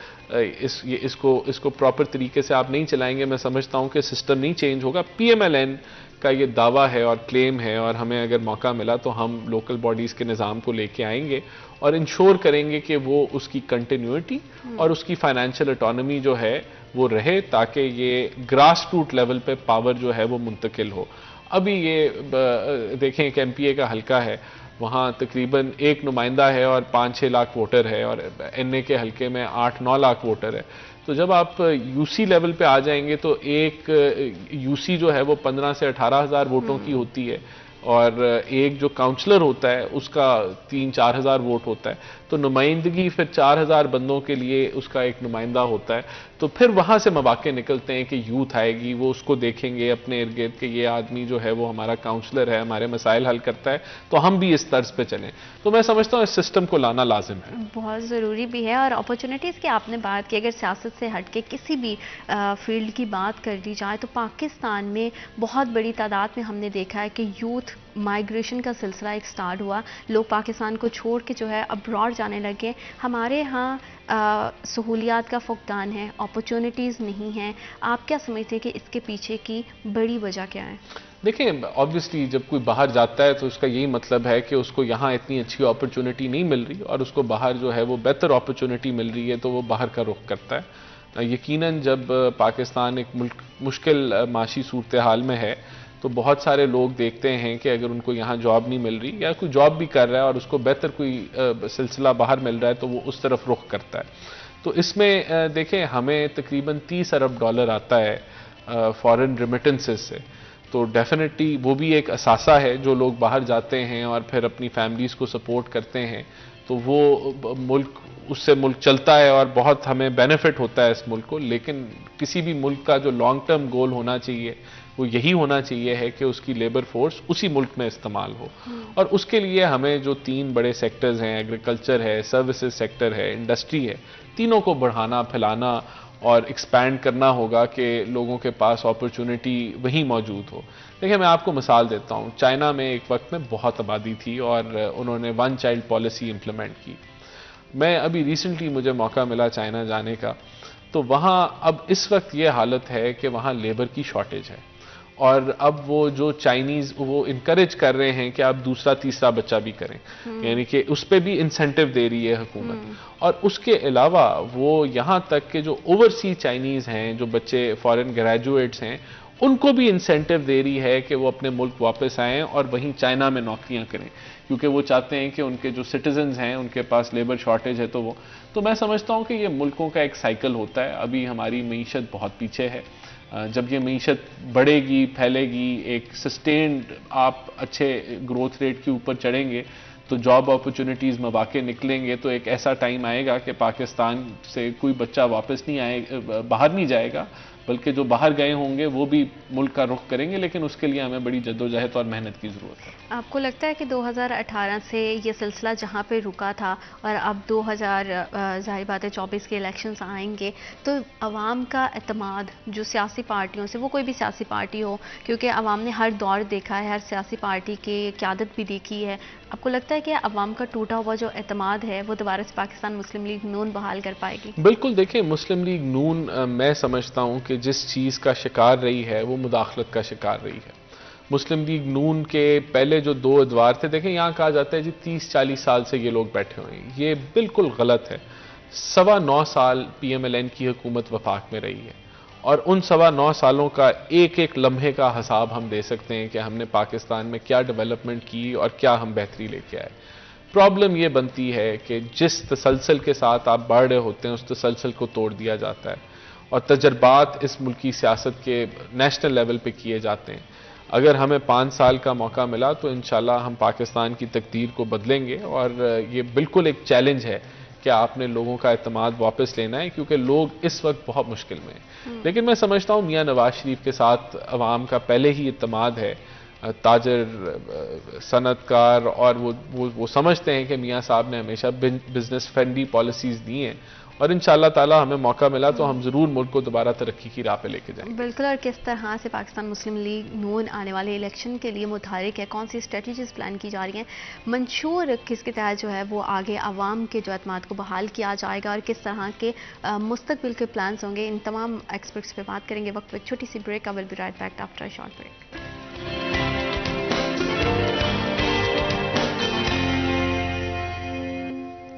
इसको प्रॉपर तरीके से आप नहीं चलाएंगे, मैं समझता हूँ कि सिस्टम नहीं चेंज होगा। PMLN का ये दावा है और क्लेम है, और हमें अगर मौका मिला तो हम लोकल बॉडीज़ के निज़ाम को लेके आएंगे और इंश्योर करेंगे कि वो उसकी कंटिन्यूटी और उसकी फाइनेंशियल ऑटोनॉमी जो है वो रहे, ताकि ये ग्रास रूट लेवल पे पावर जो है वो मुंतकिल हो। अभी ये देखें कि MPA का हल्का है, वहाँ तकरीबन 1 नुमाइंदा है और 5-6 लाख वोटर है, और NA के हल्के में 8-9 लाख वोटर है। तो जब आप UC लेवल पे आ जाएंगे तो एक UC जो है वो 15 से 18 हज़ार वोटों की होती है, और एक जो काउंसलर होता है उसका 3-4 हज़ार वोट होता है। तो नुमाइंदगी फिर 4,000 बंदों के लिए उसका एक नुमाइंदा होता है। तो फिर वहाँ से मौके निकलते हैं कि यूथ आएगी, वो उसको देखेंगे अपने इर्द गिर्द कि ये आदमी जो है वो हमारा काउंसलर है, हमारे मसाइल हल करता है, तो हम भी इस तर्ज पे चलें। तो मैं समझता हूँ इस सिस्टम को लाना लाजिम है, बहुत ज़रूरी भी है। और अपॉर्चुनिटीज़ की आपने बात की, अगर सियासत से हट के किसी भी फील्ड की बात कर दी जाए तो पाकिस्तान में बहुत बड़ी तादाद में हमने देखा है कि यूथ माइग्रेशन का सिलसिला एक स्टार्ट हुआ, लोग पाकिस्तान को छोड़ के जो है अब्रॉड जाने लगे। हमारे यहाँ सहूलियात का फुकदान है, अपॉर्चुनिटीज़ नहीं हैं। आप क्या समझते हैं कि इसके पीछे की बड़ी वजह क्या है? देखें, ऑब्वियसली जब कोई बाहर जाता है तो उसका यही मतलब है कि उसको यहाँ इतनी अच्छी अपॉर्चुनिटी नहीं मिल रही, और उसको बाहर जो है वो बेहतर अपॉर्चुनिटी मिल रही है, तो वो बाहर का रुख करता है। यकीनन जब पाकिस्तान एक मुश्किल माशी सूरत हाल में है तो बहुत सारे लोग देखते हैं कि अगर उनको यहाँ जॉब नहीं मिल रही, या कोई जॉब भी कर रहा है और उसको बेहतर कोई सिलसिला बाहर मिल रहा है, तो वो उस तरफ रुख करता है। तो इसमें देखें, हमें तकरीबन $30 अरब आता है फॉरेन रेमिटेंसेस से, तो डेफिनेटली वो भी एक असासा है। जो लोग बाहर जाते हैं और फिर अपनी फैमिलीज़ को सपोर्ट करते हैं, तो वो मुल्क, उससे मुल्क चलता है और बहुत हमें बेनिफिट होता है इस मुल्क को। लेकिन किसी भी मुल्क का जो लॉन्ग टर्म गोल होना चाहिए वो यही होना चाहिए है कि उसकी लेबर फोर्स उसी मुल्क में इस्तेमाल हो, और उसके लिए हमें जो 3 बड़े सेक्टर्स हैं, एग्रीकल्चर है, सर्विसेज सेक्टर है, इंडस्ट्री है, तीनों को बढ़ाना, फैलाना और एक्सपैंड करना होगा कि लोगों के पास अपॉर्चुनिटी वहीं मौजूद हो। देखिए, मैं आपको मिसाल देता हूँ। चाइना में एक वक्त में बहुत आबादी थी और उन्होंने 1 चाइल्ड पॉलिसी इंप्लीमेंट की। मैं अभी रिसेंटली मुझे मौका मिला चाइना जाने का, तो वहाँ अब इस वक्त ये हालत है कि वहाँ लेबर की शॉर्टेज है, और अब वो जो चाइनीज़ वो इनकरेज कर रहे हैं कि आप दूसरा तीसरा बच्चा भी करें, यानी कि उस पर भी इंसेंटिव दे रही है हुकूमत। और उसके अलावा वो यहाँ तक कि जो ओवरसी चाइनीज़ हैं, जो बच्चे फॉरेन ग्रेजुएट्स हैं, उनको भी इंसेंटिव दे रही है कि वो अपने मुल्क वापस आएँ और वहीं चाइना में नौकरियाँ करें, क्योंकि वो चाहते हैं कि उनके जो सिटीजन्स हैं उनके पास लेबर शॉर्टेज है। तो मैं समझता हूँ कि ये मुल्कों का एक साइकिल होता है। अभी हमारी मईशत बहुत पीछे है, जब ये मईशत बढ़ेगी, फैलेगी, एक सस्टेन्ड आप अच्छे ग्रोथ रेट के ऊपर चढ़ेंगे, तो जॉब अपॉर्चुनिटीज़ मौके निकलेंगे, तो एक ऐसा टाइम आएगा कि पाकिस्तान से कोई बच्चा वापस नहीं आएगा, बाहर नहीं जाएगा, बल्कि जो बाहर गए होंगे वो भी मुल्क का रुख करेंगे। लेकिन उसके लिए हमें बड़ी जद्दोजहद और मेहनत की ज़रूरत है। आपको लगता है कि 2018 से ये सिलसिला जहाँ पे रुका था और अब 2000 ज़ाहिर बात है 24 के इलेक्शंस आएंगे, तो अवाम का एतमाद जो सियासी पार्टियों से, वो कोई भी सियासी पार्टी हो, क्योंकि अवाम ने हर दौर देखा है, हर सियासी पार्टी की क़यादत भी देखी है, आपको लगता है कि अवाम का टूटा हुआ जो एतमाद है वो दोबारा से पाकिस्तान मुस्लिम लीग नून बहाल कर पाएगी? बिल्कुल। देखिए, मुस्लिम लीग नून मैं समझता हूँ कि जिस चीज़ का शिकार रही है वो मुदाखलत का शिकार रही है। मुस्लिम लीग नून के पहले जो 2 अदवार थे, देखें यहाँ कहा जाता है जी 30-40 साल से ये लोग बैठे हुए हैं, ये बिल्कुल गलत है। 9.25 साल PMLN की हुकूमत वफाक में रही है और उन 9.25 सालों का एक एक लम्हे का हिसाब हम दे सकते हैं कि हमने पाकिस्तान में क्या डेवलपमेंट की और क्या हम बेहतरी लेके आए। प्रॉब्लम ये बनती है कि जिस तसलसल के साथ आप बढ़ रहे होते हैं उस तसलसल को तोड़ दिया जाता है और तजर्बात इस मुल्की सियासत के नेशनल लेवल पे किए जाते हैं। अगर हमें 5 साल का मौका मिला तो इंशाल्लाह हम पाकिस्तान की तकदीर को बदलेंगे और ये बिल्कुल एक चैलेंज है कि आपने लोगों का एतमाद वापस लेना है, क्योंकि लोग इस वक्त बहुत मुश्किल में हैं। लेकिन मैं समझता हूँ मियाँ नवाज शरीफ के साथ अवाम का पहले ही एतमाद है। ताजर, सनतकार और वो समझते हैं कि मियाँ साहब ने हमेशा बिजनेस फ्रेंडली पॉलिसीज़ दी हैं और इंशाल्लाह ताला हमें मौका मिला तो हम ज़रूर मुल्क को दोबारा तरक्की की राह पे लेके जाएंगे। बिल्कुल। और किस तरह से पाकिस्तान मुस्लिम लीग नून आने वाले इलेक्शन के लिए मुतहरिक है, कौन सी स्ट्रेटजीज प्लान की जा रही हैं, मंशूर किसके तहत जो है वो आगे आवाम के जो एतमाद को बहाल किया जाएगा और किस तरह के मुस्तकबिल के प्लान्स होंगे, इन तमाम एक्सपर्ट्स पे बात करेंगे। वक्त एक छोटी सी break. I will be right back after a short break.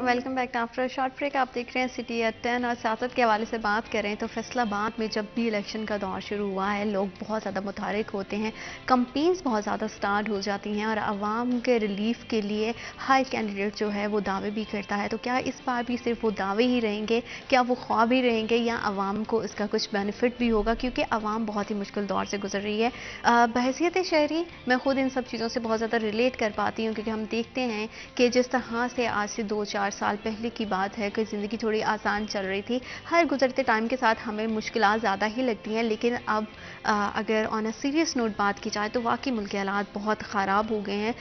Welcome back after short break. आप देख रहे हैं सिटी एट 10 और सियासत के हवाले से बात करें तो फैसलाबाद में जब भी इलेक्शन का दौर शुरू हुआ है लोग बहुत ज़्यादा मुतहरिक होते हैं, कंपेन्स बहुत ज़्यादा स्टार्ट हो जाती हैं और आवाम के रिलीफ के लिए हर कैंडिडेट जो है वो दावे भी करता है। तो क्या इस बार भी सिर्फ वो दावे ही रहेंगे, क्या वो ख्वाब ही रहेंगे या आवाम को इसका कुछ बेनिफिट भी होगा, क्योंकि आवाम बहुत ही मुश्किल दौर से गुजर रही है। बहैसियत शहरी मैं खुद इन सब चीज़ों से बहुत ज़्यादा रिलेट कर पाती हूँ, क्योंकि हम देखते हैं कि जिस तरह से आज से 2-4 साल पहले की बात है कि ज़िंदगी थोड़ी आसान चल रही थी, हर गुजरते टाइम के साथ हमें मुश्किलात ज़्यादा ही लगती हैं, लेकिन अब अगर ऑन अ सीरियस नोट बात की जाए तो वाकई मुल्क के हालात बहुत ख़राब हो गए हैं।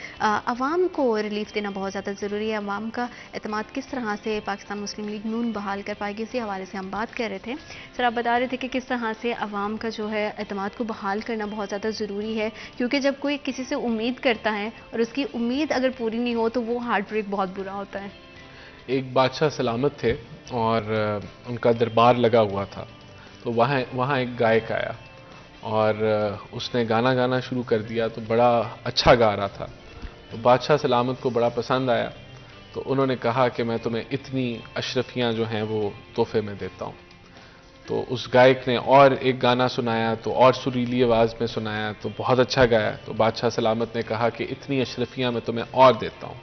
आवाम को रिलीफ देना बहुत ज़्यादा ज़रूरी है। आवाम का एतमाद किस तरह से पाकिस्तान मुस्लिम लीग नून बहाल कर पाएगी, इसी हवाले से हम बात कर रहे थे। सर, आप बता रहे थे कि किस तरह से आवाम का जो है एतमाद को बहाल करना बहुत ज़्यादा ज़रूरी है, क्योंकि जब कोई किसी से उम्मीद करता है और उसकी उम्मीद अगर पूरी नहीं हो तो वो हार्ट ब्रेक बहुत बुरा होता है। एक बादशाह सलामत थे और उनका दरबार लगा हुआ था, तो वहाँ एक गायक आया और उसने गाना गाना शुरू कर दिया, तो बड़ा अच्छा गा रहा था। तो बादशाह सलामत को बड़ा पसंद आया, तो उन्होंने कहा कि मैं तुम्हें इतनी अशरफियाँ जो हैं वो तोहफे में देता हूँ। तो उस गायक ने और एक गाना सुनाया, तो और सुरीली आवाज़ में सुनाया, तो बहुत अच्छा गाया। तो बादशाह सलामत ने कहा कि इतनी अशरफियाँ मैं तुम्हें और देता हूँ।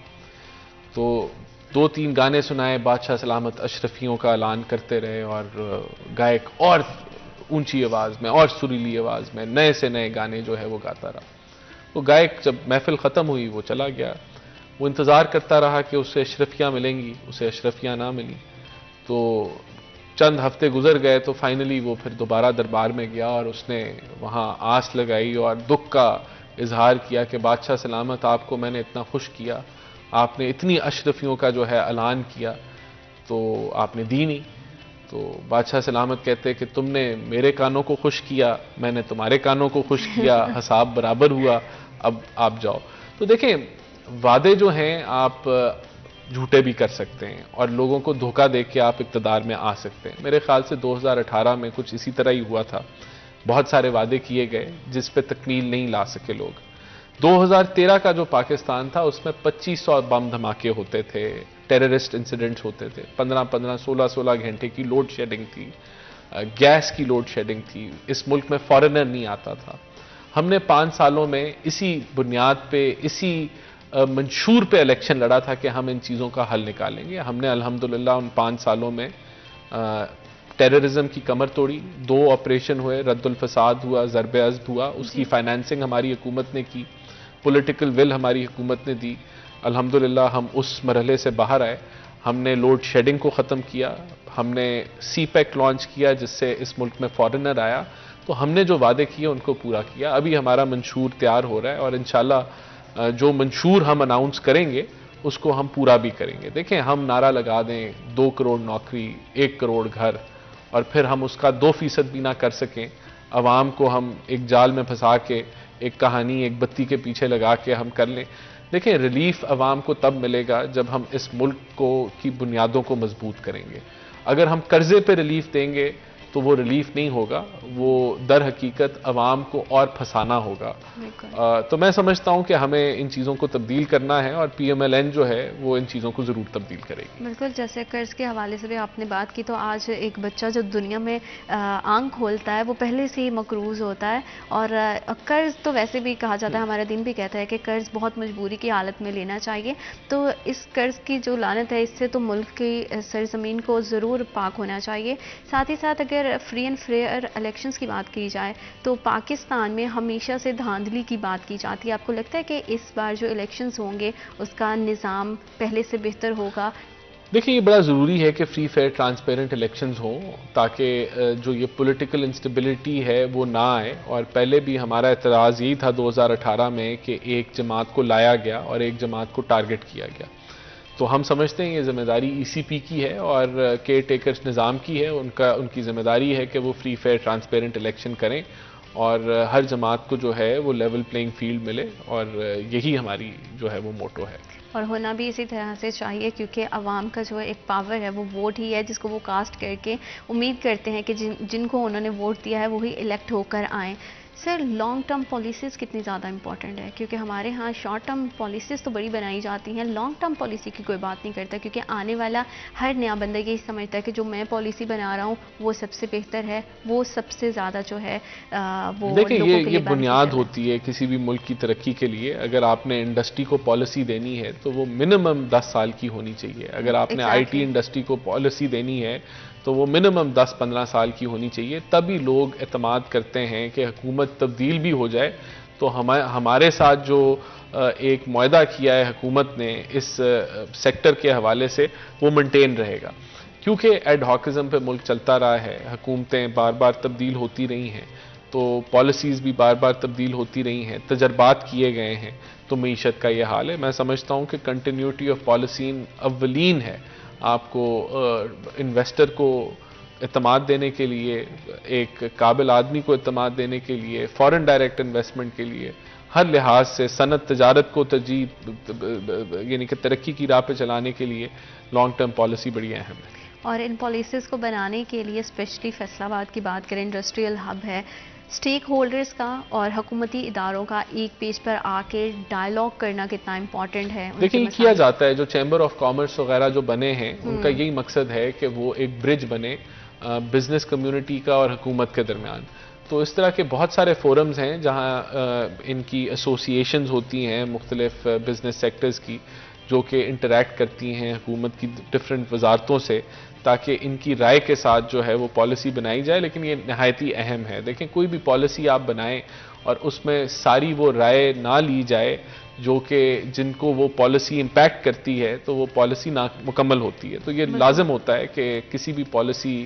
तो 2-3 गाने सुनाए, बादशाह सलामत अशरफियों का ऐलान करते रहे और गायक और ऊंची आवाज़ में और सुरीली आवाज़ में नए से नए गाने जो है वो गाता रहा। वो गायक जब महफिल ख़त्म हुई वो चला गया। वो इंतज़ार करता रहा कि उसे अशरफियाँ मिलेंगी, उसे अशरफियाँ ना मिली। तो चंद हफ्ते गुजर गए, तो फाइनली वो फिर दोबारा दरबार में गया और उसने वहाँ आस लगाई और दुख का इजहार किया कि बादशाह सलामत, आपको मैंने इतना खुश किया, आपने इतनी अशरफियों का जो है ऐलान किया, तो आपने दी नहीं। तो बादशाह सलामत कहते कि तुमने मेरे कानों को खुश किया, मैंने तुम्हारे कानों को खुश किया, हिसाब बराबर हुआ, अब आप जाओ। तो देखें, वादे जो हैं आप झूठे भी कर सकते हैं और लोगों को धोखा दे के आप इक़्तिदार में आ सकते हैं। मेरे ख्याल से 2018 में कुछ इसी तरह ही हुआ था। बहुत सारे वादे किए गए जिस पे तकमील नहीं ला सके लोग। 2013 का जो पाकिस्तान था उसमें 2500 बम धमाके होते थे, टेररिस्ट इंसिडेंट्स होते थे, 15-15, 16-16 घंटे की लोड शेडिंग थी, गैस की लोड शेडिंग थी, इस मुल्क में फॉरेनर नहीं आता था। हमने 5 सालों में इसी बुनियाद पे, इसी मंशूर पे इलेक्शन लड़ा था कि हम इन चीज़ों का हल निकालेंगे। हमने अल्हम्दुलिल्लाह उन 5 सालों में टेररिज्म की कमर तोड़ी, 2 ऑपरेशन हुए, रद्दुल फसाद हुआ, ज़रबे अज़्ब हुआ, उसकी फाइनेंसिंग हमारी हुकूमत ने की, पॉलिटिकल विल हमारी हुकूमत ने दी। अल्हम्दुलिल्लाह हम उस मरहले से बाहर आए। हमने लोड शेडिंग को ख़त्म किया, हमने CPEC लॉन्च किया जिससे इस मुल्क में फॉरेनर आया। तो हमने जो वादे किए उनको पूरा किया। अभी हमारा मंशूर तैयार हो रहा है और इंशाल्लाह जो मंशूर हम अनाउंस करेंगे उसको हम पूरा भी करेंगे। देखें, हम नारा लगा दें 2 करोड़ नौकरी, 1 करोड़ घर, और फिर हम उसका 2% भी ना कर सकें, अवाम को हम एक जाल में फंसा के एक कहानी एक बत्ती के पीछे लगा के हम कर लें। देखें, रिलीफ अवाम को तब मिलेगा जब हम इस मुल्क को की बुनियादों को मजबूत करेंगे। अगर हम कर्जे पे रिलीफ देंगे तो वो रिलीफ नहीं होगा, वो दर हकीकत अवाम को और फंसाना होगा। तो मैं समझता हूं कि हमें इन चीज़ों को तब्दील करना है और PMLN जो है वो इन चीज़ों को ज़रूर तब्दील करेगी। बिल्कुल, जैसे कर्ज के हवाले से भी आपने बात की, तो आज एक बच्चा जो दुनिया में आंख खोलता है वो पहले से ही मकरूज होता है। और कर्ज तो वैसे भी कहा जाता है, हमारा दिन भी कहता है कि कर्ज बहुत मजबूरी की हालत में लेना चाहिए। तो इस कर्ज की जो लानत है, इससे तो मुल्क की सरजमीन को ज़रूर पाक होना चाहिए। साथ ही साथ अगर फ्री एंड फेयर इलेक्शंस की बात की जाए तो पाकिस्तान में हमेशा से धांधली की बात की जाती है। आपको लगता है कि इस बार जो इलेक्शंस होंगे उसका निज़ाम पहले से बेहतर होगा? देखिए, ये बड़ा ज़रूरी है कि फ्री फेयर ट्रांसपेरेंट इलेक्शंस हों, ताकि जो ये पॉलिटिकल इंस्टेबिलिटी है वो ना आए। और पहले भी हमारा एतराज़ यही था 2018 में कि एक जमात को लाया गया और एक जमात को टारगेट किया गया। तो हम समझते हैं ये जिम्मेदारी ECP की है और केयर टेकर्स निज़ाम की है। उनकी जिम्मेदारी है कि वो फ्री फेयर ट्रांसपेरेंट इलेक्शन करें और हर जमात को जो है वो लेवल प्लेइंग फील्ड मिले, और यही हमारी जो है वो मोटो है। और होना भी इसी तरह से चाहिए, क्योंकि अवाम का जो एक पावर है वो वोट ही है, जिसको वो कास्ट करके उम्मीद करते हैं कि जिनको उन्होंने वोट दिया है वही इलेक्ट होकर आएँ। सर, लॉन्ग टर्म पॉलिसीज़ कितनी ज़्यादा इंपॉर्टेंट है? क्योंकि हमारे यहाँ शॉर्ट टर्म पॉलिसीज़ तो बड़ी बनाई जाती हैं, लॉन्ग टर्म पॉलिसी की कोई बात नहीं करता, क्योंकि आने वाला हर नया बंदा यही समझता है कि जो मैं पॉलिसी बना रहा हूँ वो सबसे बेहतर है, वो सबसे ज़्यादा जो है वो देखिए, लोगों के लिए ये बुनियाद बेनिफिशियल है। होती है किसी भी मुल्क की तरक्की के लिए। अगर आपने इंडस्ट्री को पॉलिसी देनी है तो वो मिनिमम 10 साल की होनी चाहिए। अगर आपने IT इंडस्ट्री को पॉलिसी देनी है तो वो मिनिमम 10-15 साल की होनी चाहिए। तभी लोग एतमाद करते हैं कि हुकूमत तब्दील भी हो जाए तो हमारे साथ जो एक मुआहदा किया है हुकूमत ने इस सेक्टर के हवाले से, वो मेंटेन रहेगा। क्योंकि एडहॉकिज्म पे मुल्क चलता रहा है, हुकूमतें बार बार तब्दील होती रही हैं, तो पॉलिसीज़ भी बार बार तब्दील होती रही हैं, तजर्बात किए गए हैं, तो मीशत का ये हाल है। मैं समझता हूँ कि कंटिन्यूटी ऑफ पॉलिसी अव्वलीन है आपको इन्वेस्टर को इत्तमाद देने के लिए, एक काबिल आदमी को इत्तमाद देने के लिए, फॉरेन डायरेक्ट इन्वेस्टमेंट के लिए, हर लिहाज से सनत तजारत को तरजीह यानी कि तरक्की की राह पे चलाने के लिए लॉन्ग टर्म पॉलिसी बड़ी अहम है। और इन पॉलिसीज़ को बनाने के लिए स्पेशली फैसलाबाद की बात करें, इंडस्ट्रियल हब है, स्टेक होल्डर्स का और हुकूमती इदारों का एक पेज पर आके डायलॉग करना कितना इम्पॉर्टेंट है? देखिए, ये किया जाता है। जो चैम्बर ऑफ कॉमर्स वगैरह जो बने हैं उनका यही मकसद है कि वो एक ब्रिज बने बिजनेस कम्युनिटी का और हुकूमत के दरमियान। तो इस तरह के बहुत सारे फोरम्स हैं जहाँ इनकी एसोसिएशंस होती हैं मुख्तलिफ बिजनेस सेक्टर्स की, जो कि इंटरेक्ट करती हैं हुकूमत की डिफरेंट वजारतों से, ताकि इनकी राय के साथ जो है वो पॉलिसी बनाई जाए। लेकिन ये नहायत ही अहम है। देखें, कोई भी पॉलिसी आप बनाएं और उसमें सारी वो राय ना ली जाए जो कि जिनको वो पॉलिसी इम्पैक्ट करती है, तो वो पॉलिसी ना मुकम्मल होती है। तो ये लाजिम होता है कि किसी भी पॉलिसी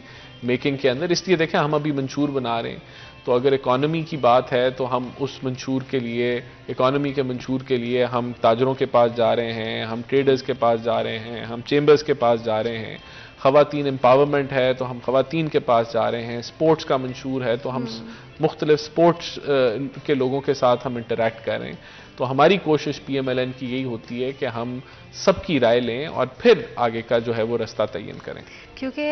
मेकिंग के अंदर, इसलिए देखें हम अभी मंशूर बना रहे हैं, तो अगर इकॉनमी की बात है तो हम उस मंशूर के लिए, इकॉनमी के मंशूर के लिए हम ताजरों के पास जा रहे हैं, हम ट्रेडर्स के पास जा रहे हैं, हम चेम्बर्स के पास जा रहे हैं। ख़वातीन एम्पावरमेंट है तो हम ख़वातीन के पास जा रहे हैं। स्पोर्ट्स का मंशूर है तो हम मुख्तलिफ स्पोर्ट्स के लोगों के साथ हम इंटरेक्ट कर रहे हैं। तो हमारी कोशिश PMLN की यही होती है कि हम सबकी राय लें और फिर आगे का जो है वो रास्ता तयन करें। क्योंकि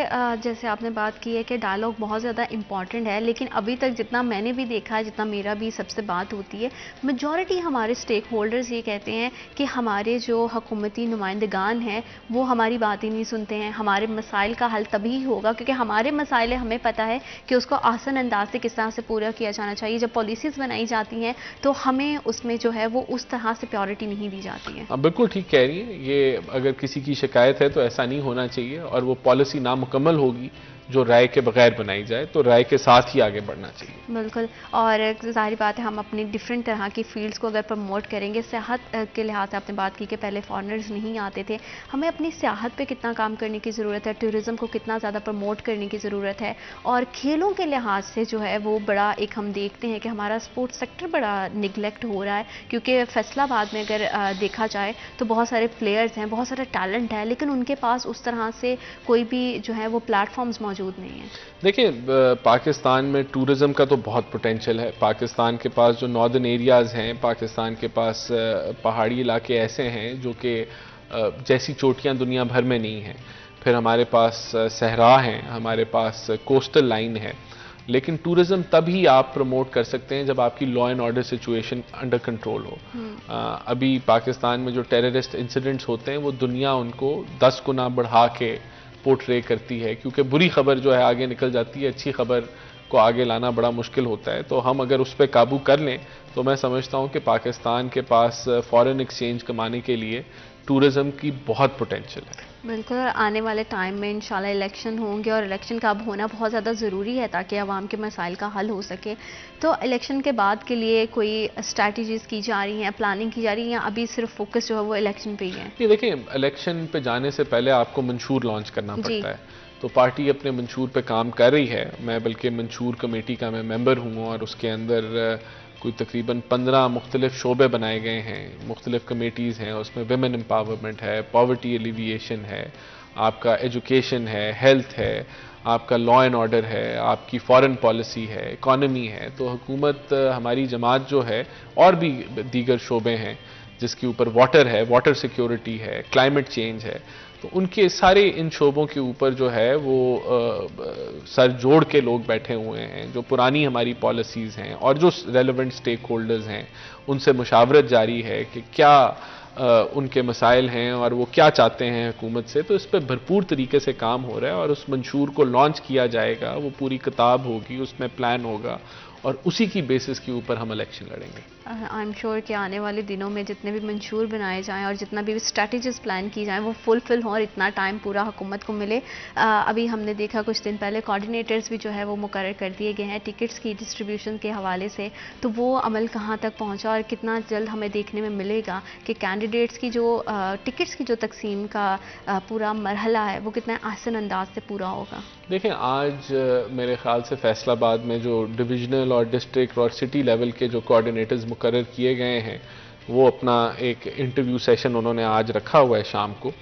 जैसे आपने बात की है कि डायलॉग बहुत ज़्यादा इम्पॉर्टेंट है, लेकिन अभी तक जितना मैंने भी देखा है, जितना मेरा भी सबसे बात होती है, मेजॉरिटी हमारे स्टेक होल्डर्स ये कहते हैं कि हमारे जो हुकूमती नुमाइंदगान हैं वो हमारी बात ही नहीं सुनते हैं। हमारे मसाइल का हल तभी होगा क्योंकि हमारे मसाइल हमें पता है कि उसको आसान अंदाज से किस तरह से पूरा किया जाना चाहिए। जब पॉलिसीज़ बनाई जाती हैं तो हमें उसमें जो है वो उस तरह से प्रायोरिटी नहीं दी जाती है। आप बिल्कुल ठीक कह रही हैं। ये अगर किसी की शिकायत है तो ऐसा नहीं होना चाहिए, और वो पॉलिसी नामुकम्मल होगी जो राय के बगैर बनाई जाए, तो राय के साथ ही आगे बढ़ना चाहिए। बिल्कुल, और जाहिर बात है हम अपनी डिफरेंट तरह की फील्ड्स को अगर प्रमोट करेंगे, सियाहत के लिहाज से आपने बात की कि पहले फॉरेनर्स नहीं आते थे, हमें अपनी सियाहत पे कितना काम करने की ज़रूरत है, टूरिज़्म को कितना ज़्यादा प्रमोट करने की ज़रूरत है, और खेलों के लिहाज से जो है वो बड़ा एक हम देखते हैं कि हमारा स्पोर्ट्स सेक्टर बड़ा निगलेक्ट हो रहा है। क्योंकि फैसलाबाद में अगर देखा जाए तो बहुत सारे प्लेयर्स हैं, बहुत सारा टैलेंट है, लेकिन उनके पास उस तरह से कोई भी जो है वो प्लेटफॉर्म्स मौजूद नहीं है। देखिए, पाकिस्तान में टूरिज़्म का तो बहुत पोटेंशियल है। पाकिस्तान के पास जो नॉर्दर्न एरियाज़ हैं, पाकिस्तान के पास पहाड़ी इलाके ऐसे हैं जो कि जैसी चोटियां दुनिया भर में नहीं हैं। फिर हमारे पास सहरा हैं, हमारे पास कोस्टल लाइन है। लेकिन टूरिज्म तभी आप प्रमोट कर सकते हैं जब आपकी law and order situation under control हो। अभी पाकिस्तान में जो टेररिस्ट इंसिडेंट्स होते हैं वो दुनिया उनको 10 गुना बढ़ा के पोर्ट्रे करती है, क्योंकि बुरी खबर जो है आगे निकल जाती है, अच्छी खबर को आगे लाना बड़ा मुश्किल होता है। तो हम अगर उस पर काबू कर लें तो मैं समझता हूं कि पाकिस्तान के पास फॉरेन एक्सचेंज कमाने के लिए टूरिज्म की बहुत पोटेंशियल है। बिल्कुल, और आने वाले टाइम में इंशाल्लाह इलेक्शन होंगे और इलेक्शन का अब होना बहुत ज़्यादा ज़रूरी है ताकि आवाम के मसाइल का हल हो सके। तो इलेक्शन के बाद के लिए कोई स्ट्रैटेजीज़ की जा रही हैं, प्लानिंग की जा रही है, या अभी सिर्फ फोकस जो है वो इलेक्शन पे ही है? ये देखिए, इलेक्शन पे जाने से पहले आपको मंशूर लॉन्च करना पड़ता है, तो पार्टी अपने मंशूर पे काम कर रही है। मैं बल्कि मंशूर कमेटी का मैं मेंबर हूँ और उसके अंदर कोई तकरीबन 15 मुख्तलिफ शोबे बनाए गए हैं, मुख्तलिफ कमेटीज़ हैं। उसमें विमेन एम्पावरमेंट है, पॉवर्टी एलिविएशन है, आपका एजुकेशन है, हेल्थ है, आपका लॉ एंड ऑर्डर है, आपकी फॉरेन पॉलिसी है, इकॉनमी है। तो हुकूमत, हमारी जमात जो है, और भी दीगर शोबे हैं जिसके ऊपर वाटर है, वाटर सिक्योरिटी है, क्लाइमेट चेंज है, तो उनके सारे इन शोबों के ऊपर जो है वो सर जोड़ के लोग बैठे हुए हैं। जो पुरानी हमारी पॉलिसीज़ हैं और जो रेलेवेंट स्टेक होल्डर्स हैं उनसे मुशावरत जारी है कि क्या उनके मसाइल हैं और वो क्या चाहते हैं हुकूमत से। तो इस पर भरपूर तरीके से काम हो रहा है और उस मंशूर को लॉन्च किया जाएगा। वो पूरी किताब होगी, उसमें प्लान होगा और उसी की बेसिस के ऊपर हम इलेक्शन लड़ेंगे। आई एम श्योर कि आने वाले दिनों में जितने भी मंशूर बनाए जाएं और जितना भी स्ट्रैटेजीज प्लान की जाएं वो फुलफिल हों और इतना टाइम पूरा हुकूमत को मिले। अभी हमने देखा कुछ दिन पहले कोऑर्डिनेटर्स भी जो है वो मुकर्रर कर दिए गए हैं टिकट्स की डिस्ट्रीब्यूशन के हवाले से। तो वो अमल कहाँ तक पहुँचा और कितना जल्द हमें देखने में मिलेगा कि कैंडिडेट्स की जो टिकट्स की जो तकसीम का पूरा मरहला है वो कितना आसान अंदाज से पूरा होगा? देखें, आज मेरे ख्याल से फैसलाबाद में जो डिविजनल और डिस्ट्रिक्ट और सिटी लेवल के जो कोऑर्डिनेटर्स मुकर्रर किए गए हैं वो अपना एक इंटरव्यू सेशन उन्होंने आज रखा हुआ है शाम को,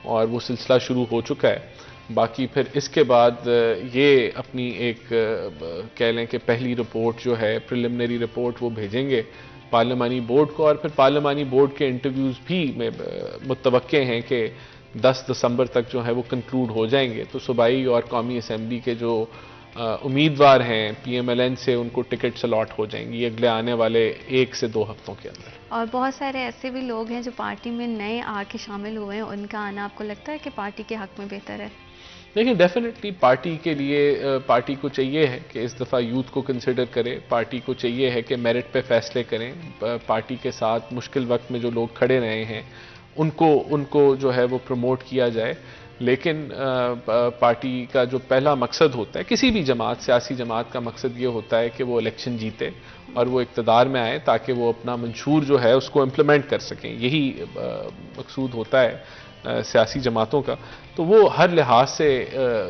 और वो सिलसिला शुरू हो चुका है। बाकी फिर इसके बाद ये अपनी एक कह लें कि पहली रिपोर्ट जो है, प्रिलिमिनरी रिपोर्ट, वो भेजेंगे पार्लिमानी बोर्ड को, और फिर पार्लिमानी बोर्ड के इंटरव्यूज़ भी मुतवक्के हैं कि 10 दिसंबर तक जो है वो कंक्लूड हो जाएंगे। तो सूबाई और कौमी असम्बली के जो उम्मीदवार हैं PMLN से, उनको टिकट्स अलॉट हो जाएंगी अगले आने वाले 1 से 2 हफ्तों के अंदर। और बहुत सारे ऐसे भी लोग हैं जो पार्टी में नए आके शामिल हुए हैं, उनका आना आपको लगता है कि पार्टी के हक में बेहतर है? देखिए, डेफिनेटली पार्टी के लिए, पार्टी को चाहिए है कि इस दफ़ा यूथ को कंसिडर करे, पार्टी को चाहिए है कि मेरिट पे फैसले करें। पार्टी के साथ मुश्किल वक्त में जो लोग खड़े रहे हैं उनको जो है वो प्रमोट किया जाए। लेकिन पार्टी का जो पहला मकसद होता है, किसी भी जमात, सियासी जमात का मकसद ये होता है कि वो इलेक्शन जीते और वो इक़्तिदार में आए ताकि वो अपना मंशूर जो है उसको इम्प्लीमेंट कर सकें। यही मकसूद होता है सियासी जमातों का। तो वो हर लिहाज से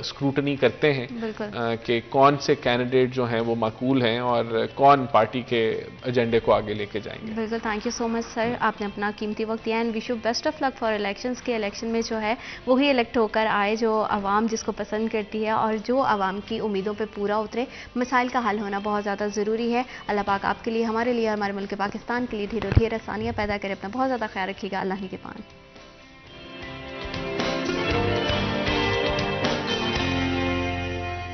स्क्रूटनी करते हैं कि कौन से कैंडिडेट जो हैं वो माकूल हैं और कौन पार्टी के एजेंडे को आगे लेके जाएंगे। बिल्कुल, thank you so much sir, आपने अपना कीमती वक्त दिया and wish you best of luck for elections. के इलेक्शन में जो है वही इलेक्ट होकर आए जो आवाम जिसको पसंद करती है और जो आवाम की उम्मीदों पर पूरा उतरे। मसाइल का हल होना बहुत ज़्यादा ज़रूरी है। अल्लाह पाक आपके लिए, हमारे लिए, हमारे मुल्क पाकिस्तान के लिए ढेरों ढेर आसानियाँ पैदा करे। अपना बहुत ज़्यादा ख्याल रखिएगा। अल्लाह ही के पान।